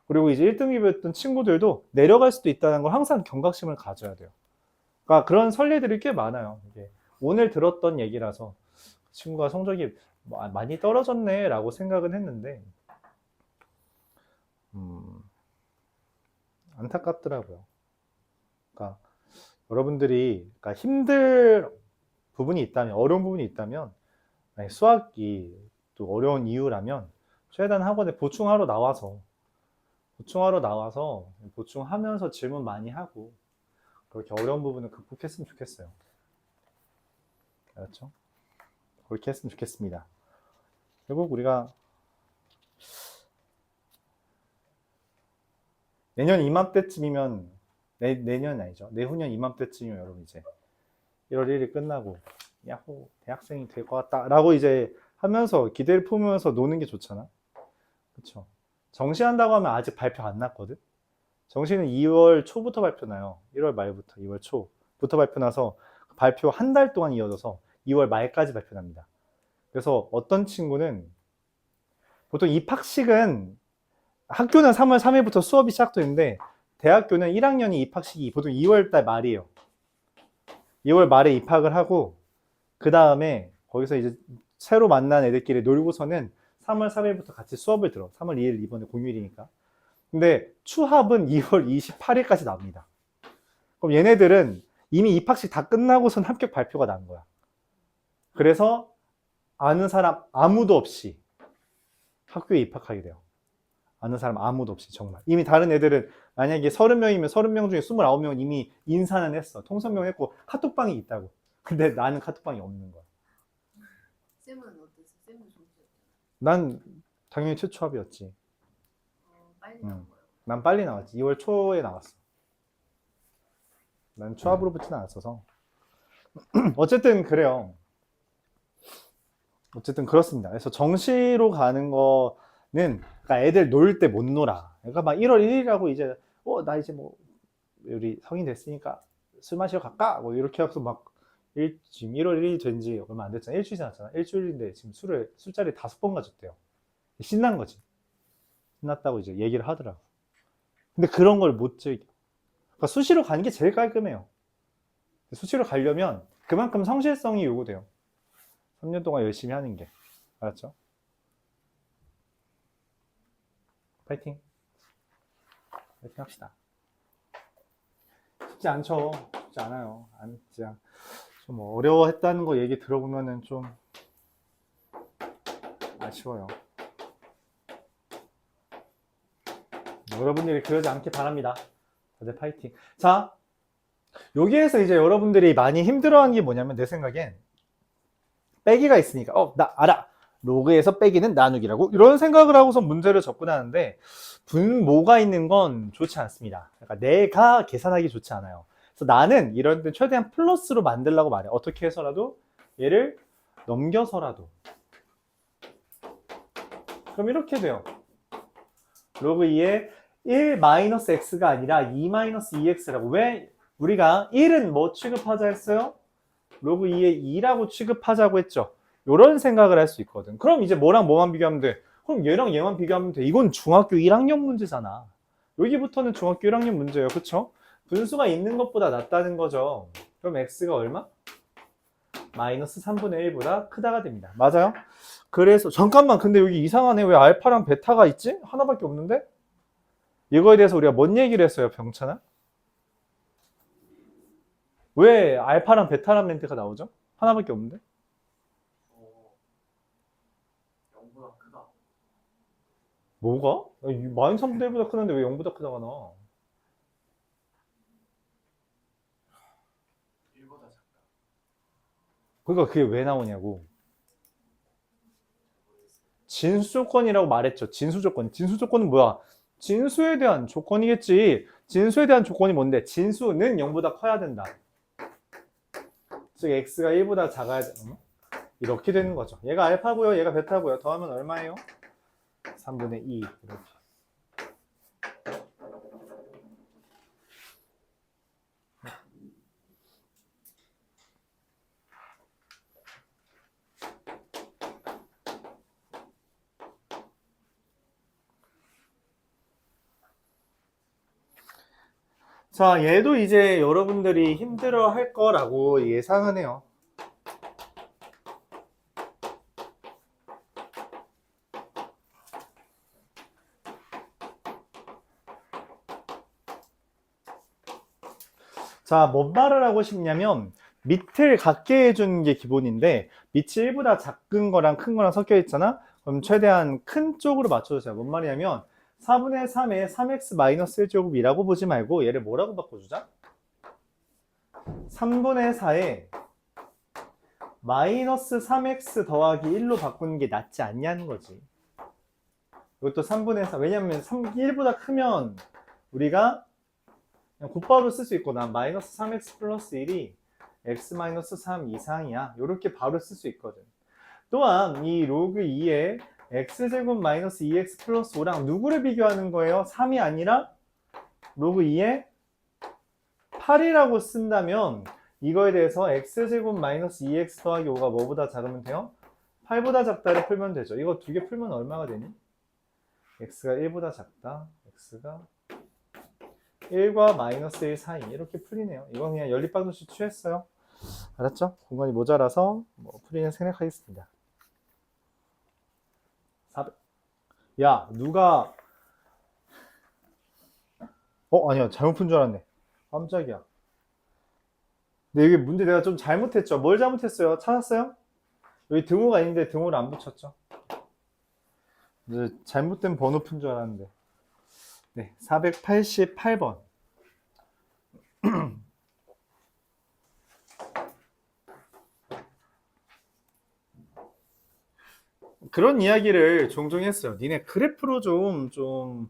그리고 이제 1등급이었던 친구들도 내려갈 수도 있다는 걸 항상 경각심을 가져야 돼요. 그러니까 그런 선례들이 꽤 많아요. 이게 오늘 들었던 얘기라서 친구가 성적이 많이 떨어졌네 라고 생각은 했는데 안타깝더라고요. 그러니까 여러분들이 그러니까 힘들 부분이 있다면, 어려운 부분이 있다면, 수학이 또 어려운 이유라면 최대한 학원에 보충하러 나와서 보충하면서 질문 많이 하고 그렇게 어려운 부분을 극복했으면 좋겠어요. 알았죠? 그렇게 했으면 좋겠습니다. 결국 우리가 내년 이맘때쯤이면 내년 아니죠. 내후년 이맘때쯤이면 여러분 이제 1월 1일 끝나고 야호 대학생이 될 것 같다 라고 이제 하면서 기대를 품으면서 노는 게 좋잖아. 그쵸? 정시한다고 하면 아직 발표 안 났거든. 정시는 2월 초부터 발표 나요. 1월 말부터 2월 초부터 발표 나서 발표 한 달 동안 이어져서 2월 말까지 발표 납니다. 그래서 어떤 친구는 보통 입학식은 학교는 3월 3일부터 수업이 시작되는데 대학교는 1학년이 입학식이 보통 2월 달 말이에요. 2월 말에 입학을 하고 그 다음에 거기서 이제 새로 만난 애들끼리 놀고서는 3월 3일부터 같이 수업을 들어. 3월 2일 이번에 공휴일이니까. 근데 추합은 2월 28일까지 나옵니다. 그럼 얘네들은 이미 입학식 다 끝나고선 합격 발표가 난 거야. 그래서 아는 사람 아무도 없이 학교에 입학하게 돼요. 아는 사람 아무도 없이 정말. 이미 다른 애들은 만약에 30명이면 30명 중에 29명은 이미 인사는 했어. 통성명 했고 카톡방이 있다고. 근데 나는 카톡방이 없는 거야. 쌤은 어땠어? 쌤은 정시였잖아. 난 당연히 최초합이었지. 빨리 나온 거예요. 난 빨리 나왔지. 2월 초에 나왔어. 난 초합으로 붙진 않았어서. 어쨌든 그래요. 어쨌든 그렇습니다. 그래서 정시로 가는 거는 그러니까 애들 놀 때 못 놀아. 그러니까 막 1월 1일이라고 이제 나 이제 뭐 우리 성인 됐으니까 술 마시러 갈까? 뭐 이렇게 해서 막 지금 1월 1일이 된 지 얼마 안 됐잖아. 일주일 지났잖아. 일주일인데 지금 술자리 5번 가졌대요. 신난 거지. 신났다고 이제 얘기를 하더라고. 근데 그런 걸 못 즐겨. 그러니까 수시로 가는 게 제일 깔끔해요. 수시로 가려면 그만큼 성실성이 요구돼요. 3년 동안 열심히 하는 게. 알았죠? 파이팅. 파이팅 합시다. 쉽지 않죠. 쉽지 않아요. 진짜 좀 어려워했다는 거 얘기 들어보면은 좀 아쉬워요. 여러분들이 그러지 않길 바랍니다. 다들 파이팅. 자, 여기에서 이제 여러분들이 많이 힘들어하는 게 뭐냐면 내 생각엔 빼기가 있으니까 나 알아. 로그에서 빼기는 나누기라고 이런 생각을 하고서 문제를 접근하는데 분모가 있는 건 좋지 않습니다. 그러니까 내가 계산하기 좋지 않아요. 그래서 나는 이런 때 최대한 플러스로 만들려고 말해. 어떻게 해서라도 얘를 넘겨서라도. 그럼 이렇게 돼요. 로그 2에 1-x가 아니라 2-2x라고. 왜 우리가 1은 뭐 취급하자 했어요? 로그 2에 2라고 취급하자고 했죠. 이런 생각을 할 수 있거든. 그럼 이제 뭐랑 뭐만 비교하면 돼? 그럼 얘랑 얘만 비교하면 돼. 이건 중학교 1학년 문제잖아. 여기부터는 중학교 1학년 문제예요. 그쵸? 분수가 있는 것보다 낫다는 거죠. 그럼 x가 얼마? 마이너스 3분의 1보다 크다가 됩니다. 맞아요? 그래서 잠깐만, 근데 여기 이상하네. 왜 알파랑 베타가 있지? 하나밖에 없는데? 이거에 대해서 우리가 뭔 얘기를 했어요, 병찬아? 왜 알파랑 베타란 멘트가 나오죠? 하나밖에 없는데? 0보다 크다. 뭐가? 마이너스 3분의 1보다 크는데 왜 0보다 크다가 나와? 1보다 작다. 그러니까 그게 왜 나오냐고. 진수 조건이라고 말했죠. 진수 조건. 진수 조건은 뭐야? 진수에 대한 조건이겠지. 진수에 대한 조건이 뭔데? 진수는 0보다 커야 된다. 즉 x가 1보다 작아야 돼. 이렇게 되는 거죠. 얘가 알파고요. 얘가 베타고요. 더하면 얼마예요? 3분의 2 이렇게. 자, 얘도 이제 여러분들이 힘들어 할 거라고 예상은 해요. 자, 뭔 말을 하고 싶냐면 밑을 같게 해주는 게 기본인데 밑이 1보다 작은 거랑 큰 거랑 섞여 있잖아? 그럼 최대한 큰 쪽으로 맞춰주세요. 뭔 말이냐면 4분의 3에 3x-1제곱이라고 보지 말고 얘를 뭐라고 바꿔주자? 3분의 4에 마이너스 3x 더하기 1로 바꾸는 게 낫지 않냐는 거지. 이것도 3분의 4. 왜냐면 1보다 크면 우리가 그냥 곧바로 쓸 수 있고 난 마이너스 3x 플러스 1이 x 마이너스 3 이상이야. 이렇게 바로 쓸 수 있거든. 또한 이 로그 2에 x제곱 마이너스 2x 플러스 5랑 누구를 비교하는 거예요? 3이 아니라 로그 2에 8이라고 쓴다면 이거에 대해서 x제곱 마이너스 2x 더하기 5가 뭐보다 작으면 돼요? 8보다 작다를 풀면 되죠. 이거 두 개 풀면 얼마가 되니? x가 1보다 작다. x가 1과 마이너스 1 사이 이렇게 풀리네요. 이건 그냥 연립방정식 취했어요. 알았죠? 공간이 모자라서 풀이는 생략하겠습니다. 400. 야, 누가 아니야, 잘못 푼 줄 알았네. 깜짝이야. 근데 이게 문제 내가 좀 잘못했죠. 뭘 잘못했어요? 찾았어요? 여기 등호가 있는데 등호를 안 붙였죠. 이제 잘못된 번호 푼 줄 알았는데. 네, 488번. 그런 이야기를 종종 했어요. 니네 그래프로 좀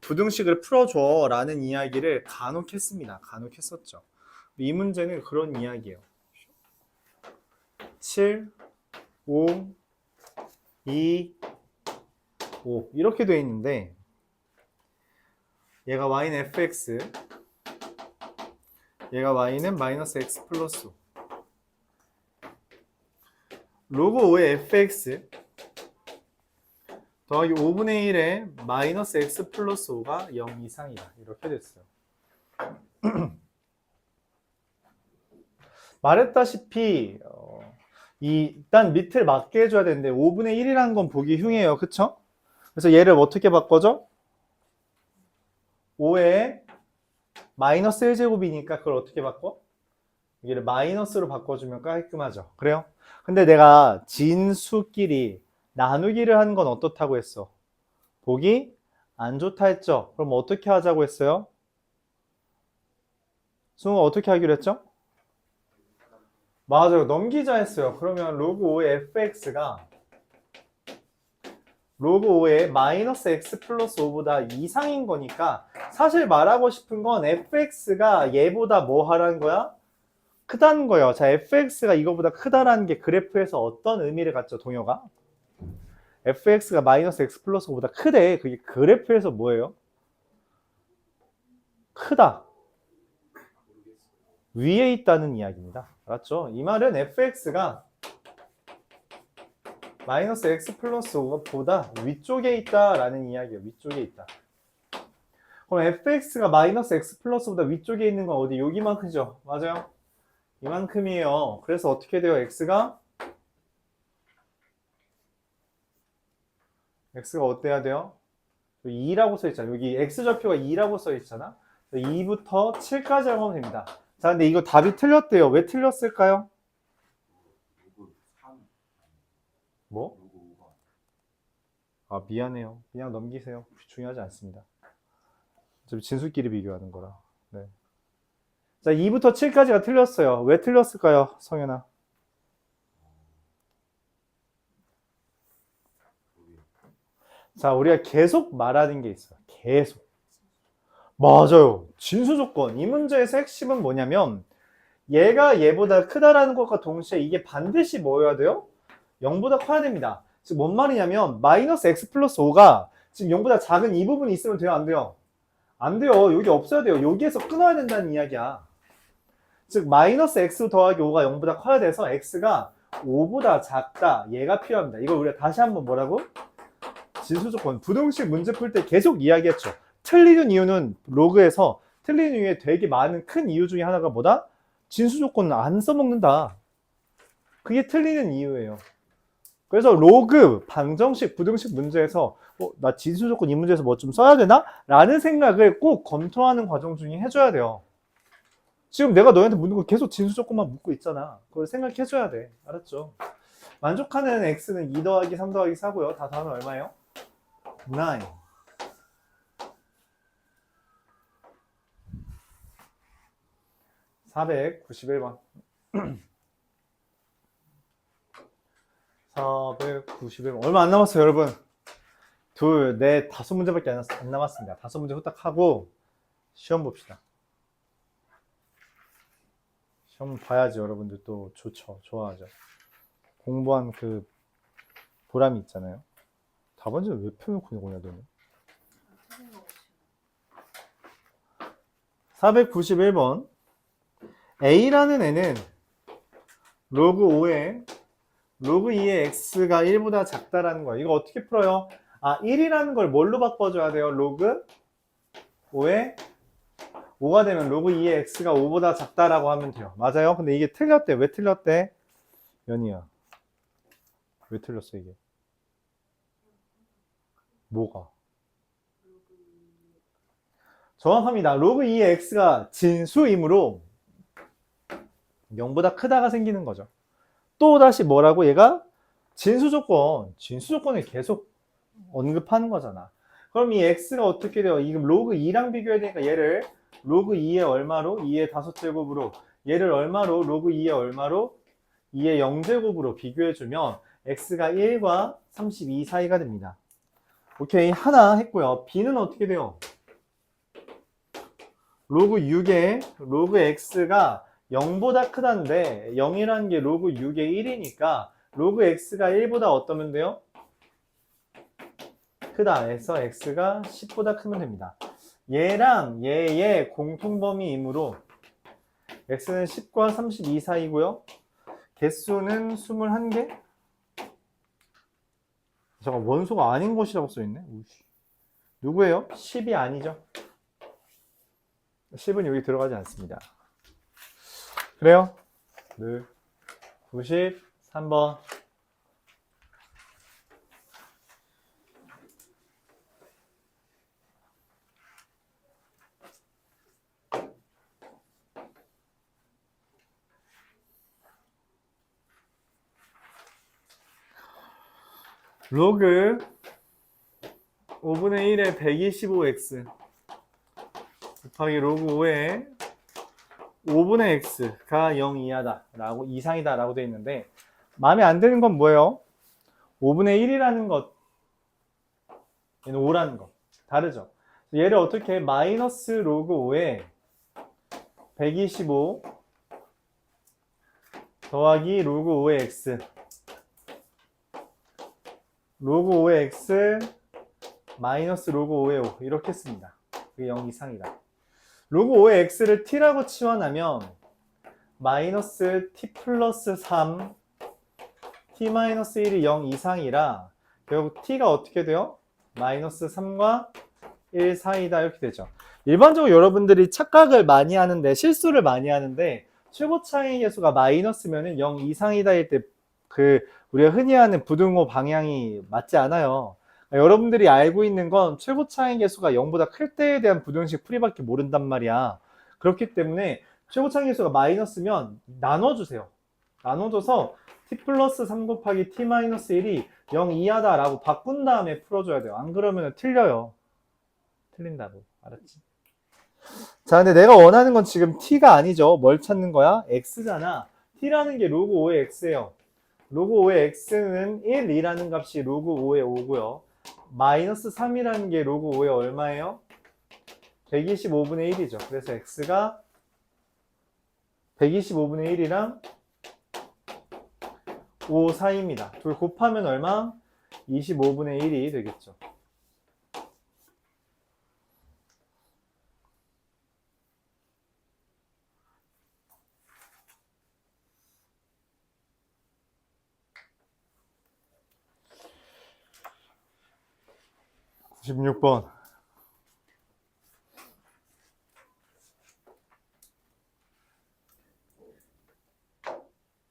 부등식을 풀어줘 라는 이야기를 간혹 했습니다. 간혹 했었죠. 이 문제는 그런 이야기예요. 7, 5, 2, 5 이렇게 되어 있는데 얘가 y는 fx, 얘가 y는 마이너스 x 플러스 5. 로그 5의 fx 더하기 5분의 1에 마이너스 x 플러스 5가 0 이상이다. 이렇게 됐어요. 말했다시피 일단 밑을 맞게 해줘야 되는데 5분의 1이라는 건 보기 흉해요. 그쵸? 그래서 얘를 어떻게 바꿔줘? 5에 마이너스 1제곱이니까 그걸 어떻게 바꿔? 얘를 마이너스로 바꿔주면 깔끔하죠. 그래요? 근데 내가 진수끼리 나누기를 하는 건 어떻다고 했어? 보기 안 좋다 했죠? 그럼 어떻게 하자고 했어요? 승우가 어떻게 하기로 했죠? 맞아요. 넘기자 했어요. 그러면 로그 5의 fx가 로그 5의 마이너스 x 플러스 5보다 이상인 거니까 사실 말하고 싶은 건 fx가 얘보다 뭐 하라는 거야? 크다는 거예요. 자, fx가 이거보다 크다라는 게 그래프에서 어떤 의미를 갖죠, 동요가? fx가 마이너스 x 플러스 5보다 크대. 그게 그래프에서 뭐예요? 크다. 위에 있다는 이야기입니다. 알았죠? 이 말은 fx가 마이너스 x 플러스 5보다 위쪽에 있다라는 이야기예요. 위쪽에 있다. 그럼 fx가 마이너스 x 플러스보다 위쪽에 있는 건 어디? 여기만큼이죠. 맞아요? 이만큼이에요. 그래서 어떻게 돼요? x가 어때야 돼요? 2라고 써있잖아. 여기 x좌표가 2라고 써있잖아. 2부터 7까지 하면 됩니다. 자, 근데 이거 답이 틀렸대요. 왜 틀렸을까요? 뭐? 아, 미안해요. 그냥 넘기세요. 중요하지 않습니다. 어차피 진수끼리 비교하는 거라. 네. 자, 2부터 7까지가 틀렸어요. 왜 틀렸을까요, 성현아? 자, 우리가 계속 말하는 게 있어요. 계속. 맞아요. 진수 조건. 이 문제에서 핵심은 뭐냐면 얘가 얘보다 크다라는 것과 동시에 이게 반드시 뭐여야 돼요? 0보다 커야 됩니다. 즉 뭔 말이냐면 마이너스 x 플러스 5가 지금 0보다 작은 이 부분이 있으면 돼요? 안 돼요? 안 돼요. 여기 없어야 돼요. 여기에서 끊어야 된다는 이야기야. 즉 마이너스 x 더하기 5가 0보다 커야 돼서 x가 5보다 작다. 얘가 필요합니다. 이걸 우리가 다시 한번 뭐라고? 진수 조건. 부등식 문제 풀 때 계속 이야기했죠. 틀리는 이유는 로그에서 틀린 이유에 되게 많은 큰 이유 중에 하나가 뭐다? 진수 조건은 안 써먹는다. 그게 틀리는 이유예요. 그래서 로그, 방정식, 부등식 문제에서 나 진수 조건 이 문제에서 뭐 좀 써야 되나? 라는 생각을 꼭 검토하는 과정 중에 해줘야 돼요. 지금 내가 너한테 묻는 거 계속 진수 조건만 묻고 있잖아. 그걸 생각해줘야 돼. 알았죠? 만족하는 x는 2 더하기 3 더하기 4고요. 다 더하면 얼마예요? 9. 491번. 491번. 얼마 안 남았어요, 여러분. 둘, 넷, 5문제밖에 안 남았습니다. 5문제 후딱 하고 시험 봅시다. 시험 봐야지 여러분들 또 좋죠. 좋아하죠. 공부한 그 보람이 있잖아요. 답안지를 왜 펴놓고 오냐, 너는? 491번. A라는 애는 로그 5에 로그 2의 x가 1보다 작다라는 거야. 이거 어떻게 풀어요? 1이라는 걸 뭘로 바꿔줘야 돼요? 로그 5에 5가 되면 로그 2의 x가 5보다 작다라고 하면 돼요. 맞아요? 근데 이게 틀렸대. 왜 틀렸대? 연희야. 왜 틀렸어, 이게? 뭐가? 정확합니다. 로그 2의 x가 진수이므로 0보다 크다가 생기는 거죠. 또 다시 뭐라고? 얘가 진수 조건을 계속 언급하는 거잖아. 그럼 이 x가 어떻게 돼요? 지금 로그 2랑 비교해야 되니까 얘를 로그 2의 얼마로? 2의 5제곱으로. 얘를 얼마로? 로그 2의 얼마로? 2의 0제곱으로 비교해주면 x가 1과 32 사이가 됩니다. 오케이, 하나 했고요. b는 어떻게 돼요? 로그 6의 로그 x가 0보다 크다는데 0이라는 게 로그 6의 1이니까 로그 x가 1보다 어떠면 돼요? 크다 해서 x가 10보다 크면 됩니다. 얘랑 얘의 공통범위이므로 x는 10과 32 사이고요. 개수는 21개? 잠깐, 원소가 아닌 것이라고 써있네. 누구예요? 10이 아니죠. 10은 여기 들어가지 않습니다. 그래요? 네. 93번. 로그 5분의 1의 125x 곱하기 로그 5의 5분의 x가 0 이상이다 라고 되어 있는데, 마음에 안 드는 건 뭐예요? 5분의 1이라는 것, 얘는 5라는 것 다르죠. 얘를 어떻게 마이너스 로그 5에 125 더하기 로그 5의 x 로그 5의 x 마이너스 로그 5의 5 이렇게 씁니다. 그게 0 이상이다. 로그 5의 x를 t라고 치환하면 마이너스 t 플러스 3 t 마이너스 1이 0 이상이라 결국 t가 어떻게 돼요? 마이너스 3과 1 사이다 이렇게 되죠. 일반적으로 여러분들이 착각을 많이 하는데, 실수를 많이 하는데, 최고 차이 계수가 마이너스면은 0 이상이다 일 때 우리가 흔히 하는 부등호 방향이 맞지 않아요. 여러분들이 알고 있는 건 최고 차이 계수가 0보다 클 때에 대한 부등식 풀이밖에 모른단 말이야. 그렇기 때문에 최고 차이 계수가 마이너스면 나눠주세요. 나눠줘서 t 플러스 3 곱하기 t 마이너스 1이 0 이하다 라고 바꾼 다음에 풀어줘야 돼요. 안 그러면 틀려요. 틀린다고. 알았지? 자, 근데 내가 원하는 건 지금 t가 아니죠. 뭘 찾는 거야? x잖아. t라는 게 로그 5의 x예요. 로그 5의 x는 1, 2라는 값이 로그 5의 5고요. 마이너스 3이라는 게 로그 5의 얼마예요? 125분의 1이죠. 그래서 x가 125분의 1이랑 5 사이입니다. 둘 곱하면 얼마? 25분의 1이 되겠죠. (96번)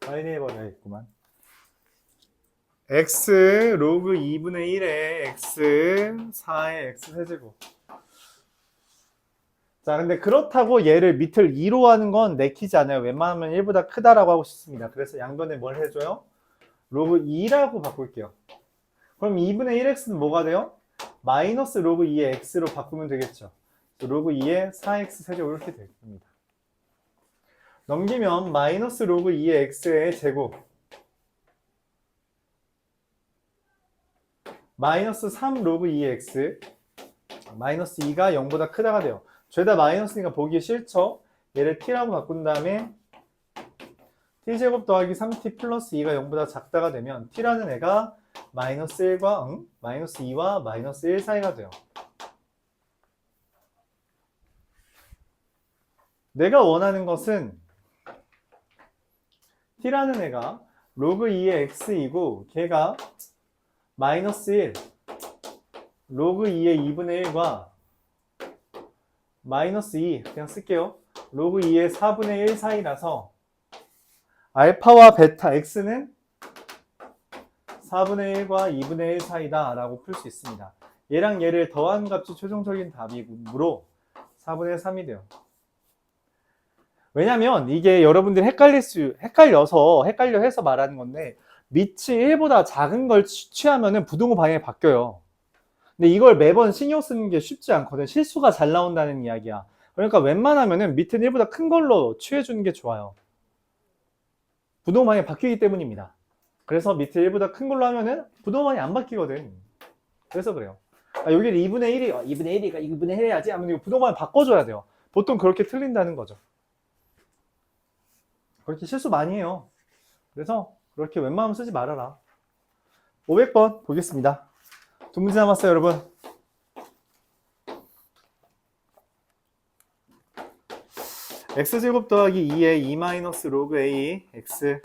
빨리 해버려야겠구만. x 로그 2분의 1에 x 4의 x 세제곱. 자, 근데 그렇다고 얘를 밑을 2로 하는 건 내키지 않아요. 웬만하면 1보다 크다라고 하고 싶습니다. 그래서 양변에 뭘 해줘요? 로그 2라고 바꿀게요. 그럼 2분의 1x는 뭐가 돼요? 마이너스 로그 2의 x로 바꾸면 되겠죠. 로그 2의 4x 세제곱 이렇게 됩니다. 넘기면 마이너스 로그 2의 x의 제곱 마이너스 3 로그 2의 x 마이너스 2가 0보다 크다가 돼요. 죄다 마이너스니까 보기 싫죠? 얘를 t라고 바꾼 다음에 t제곱 더하기 3t 플러스 2가 0보다 작다가 되면 t라는 애가 마이너스 1과 마이너스 2와 마이너스 1 사이가 돼요. 내가 원하는 것은 t라는 애가 로그 2의 x이고 걔가 마이너스 1 로그 2의 2분의 1과 마이너스 2 그냥 쓸게요. 로그 2의 4분의 1 사이라서 알파와 베타 x는 4분의 1과 2분의 1 사이다 라고 풀 수 있습니다. 얘랑 얘를 더한 값이 최종적인 답이므로 4분의 3이 돼요. 왜냐면 이게 여러분들이 헷갈려 해서 말하는 건데 밑이 1보다 작은 걸 취하면은 부등호 방향이 바뀌어요. 근데 이걸 매번 신경 쓰는 게 쉽지 않거든. 실수가 잘 나온다는 이야기야. 그러니까 웬만하면은 밑은 1보다 큰 걸로 취해주는 게 좋아요. 부등호 방향이 바뀌기 때문입니다. 그래서 밑에 1보다 큰 걸로 하면은 부등호 방향이 안 바뀌거든. 그래서 그래요. 여기를 2분의 1이니까 2분의 1 해야지 하면 이거 부등호 방향 바꿔줘야 돼요. 보통 그렇게 틀린다는 거죠. 그렇게 실수 많이 해요. 그래서 그렇게 웬만하면 쓰지 말아라. 500번 보겠습니다. 두 문제 남았어요, 여러분. x제곱 더하기 2의 2 마이너스 로그 a x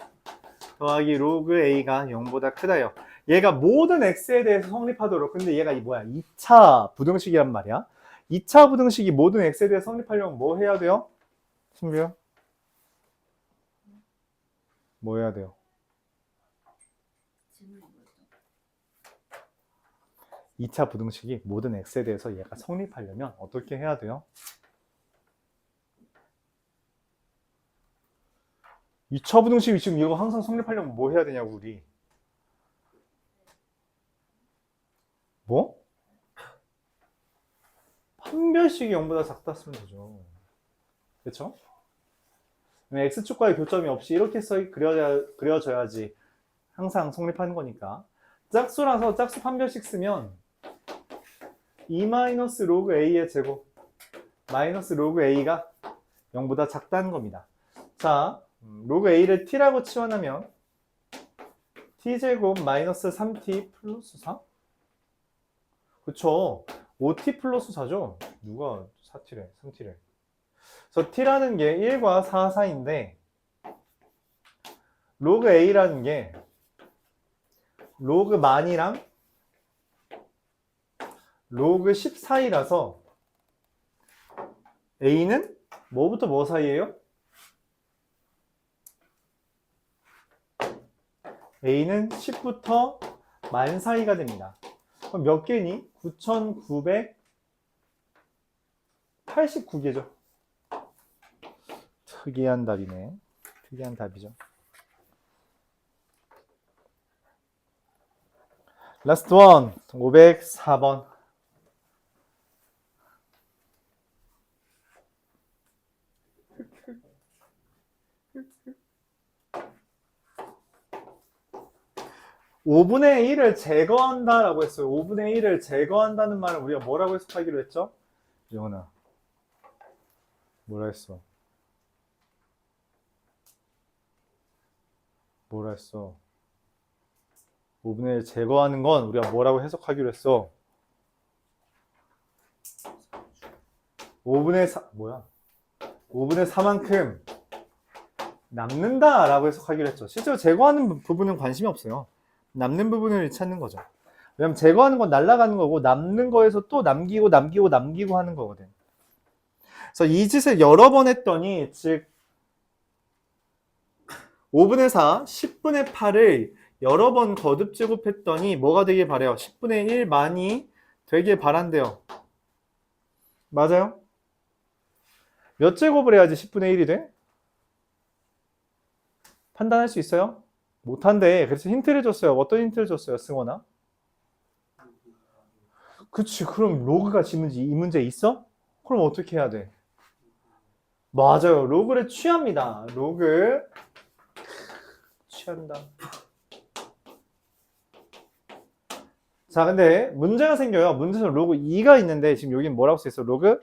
더하기 로그 a가 0보다 크다요. 얘가 모든 x에 대해서 성립하도록. 근데 얘가 뭐야? 2차 부등식이란 말이야. 2차 부등식이 모든 x에 대해서 성립하려면 뭐 해야 돼요? 승규야? 뭐 해야 돼요? 질문이 뭐였죠? 2차 부등식이 모든 x에 대해서 얘가 성립하려면 어떻게 해야 돼요? 2차 부등식이 지금 이거 항상 성립하려면 뭐 해야 되냐고 우리. 뭐? 판별식이 0보다 작다 쓰면 되죠. 그쵸? x축과의 교점이 없이 이렇게 그려져야지 항상 성립하는 거니까. 짝수라서 짝수 판별식 쓰면 2 마이너스 로그 a의 제곱 마이너스 로그 a가 0보다 작다는 겁니다. 자, 로그 a를 t라고 치환하면 t제곱 마이너스 3t 플러스 4? 그쵸. 5t 플러스 4죠? 누가 4t래? 3t래. 그래서 t라는 게 1과 4 사이인데 로그 a라는 게 로그 만이랑 로그 10 사이라서 a는 뭐부터 뭐 사이예요? a는 10부터 만 사이가 됩니다. 그럼 몇 개니? 9,989개죠. 특이한 답이네. 특이한 답이죠. 라스트 원 504번. (5분의 1을) 제거한다 라고 했어요. 5분의 1을 제거한다는 말은 우리가 뭐라고 해석하기로 했죠? 영훈아 뭐라 했어? 뭐라 했어? 5분의 1 제거하는 건 우리가 뭐라고 해석하기로 했어? 5분의 4 뭐야? 5분의 4만큼 남는다 라고 해석하기로 했죠. 실제로 제거하는 부분은 관심이 없어요. 남는 부분을 찾는 거죠. 왜냐면 제거하는 건 날아가는 거고 남는 거에서 또 남기고 하는 거거든. 그래서 이 짓을 여러 번 했더니 즉 5분의 4, 10분의 8을 여러 번 거듭 제곱했더니 뭐가 되길 바래요? 10분의 1만이 되길 바란대요. 맞아요? 몇 제곱을 해야지 10분의 1이 돼? 판단할 수 있어요? 못한대. 그래서 힌트를 줬어요. 어떤 힌트를 줬어요, 승원아? 그치. 그럼 로그가 지문지 이 문제 있어? 그럼 어떻게 해야 돼? 맞아요. 로그를 취합니다. 로그 취한다. 자, 근데 문제가 생겨요. 문제에서 로그 2가 있는데 지금 여기 뭐라고 써있어? 로그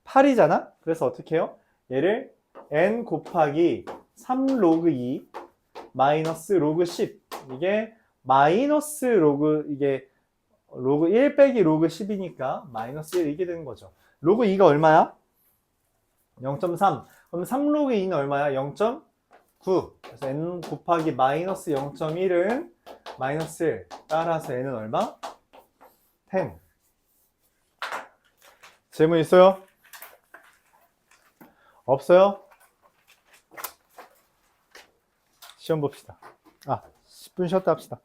8이잖아? 그래서 어떻게 해요? 얘를 n 곱하기 3 로그 2 마이너스 로그 10. 이게 마이너스 로그, 이게 로그 1 빼기 로그 10이니까 마이너스 1 이게 되는 거죠. 로그 2가 얼마야? 0.3. 그럼 3 로그 2는 얼마야? 0.9. 그래서 n 곱하기 마이너스 0.1은 마이너스 1. 따라서 n은 얼마? 10. 질문 있어요? 없어요? 시험 봅시다. 10분 쉬었다 합시다.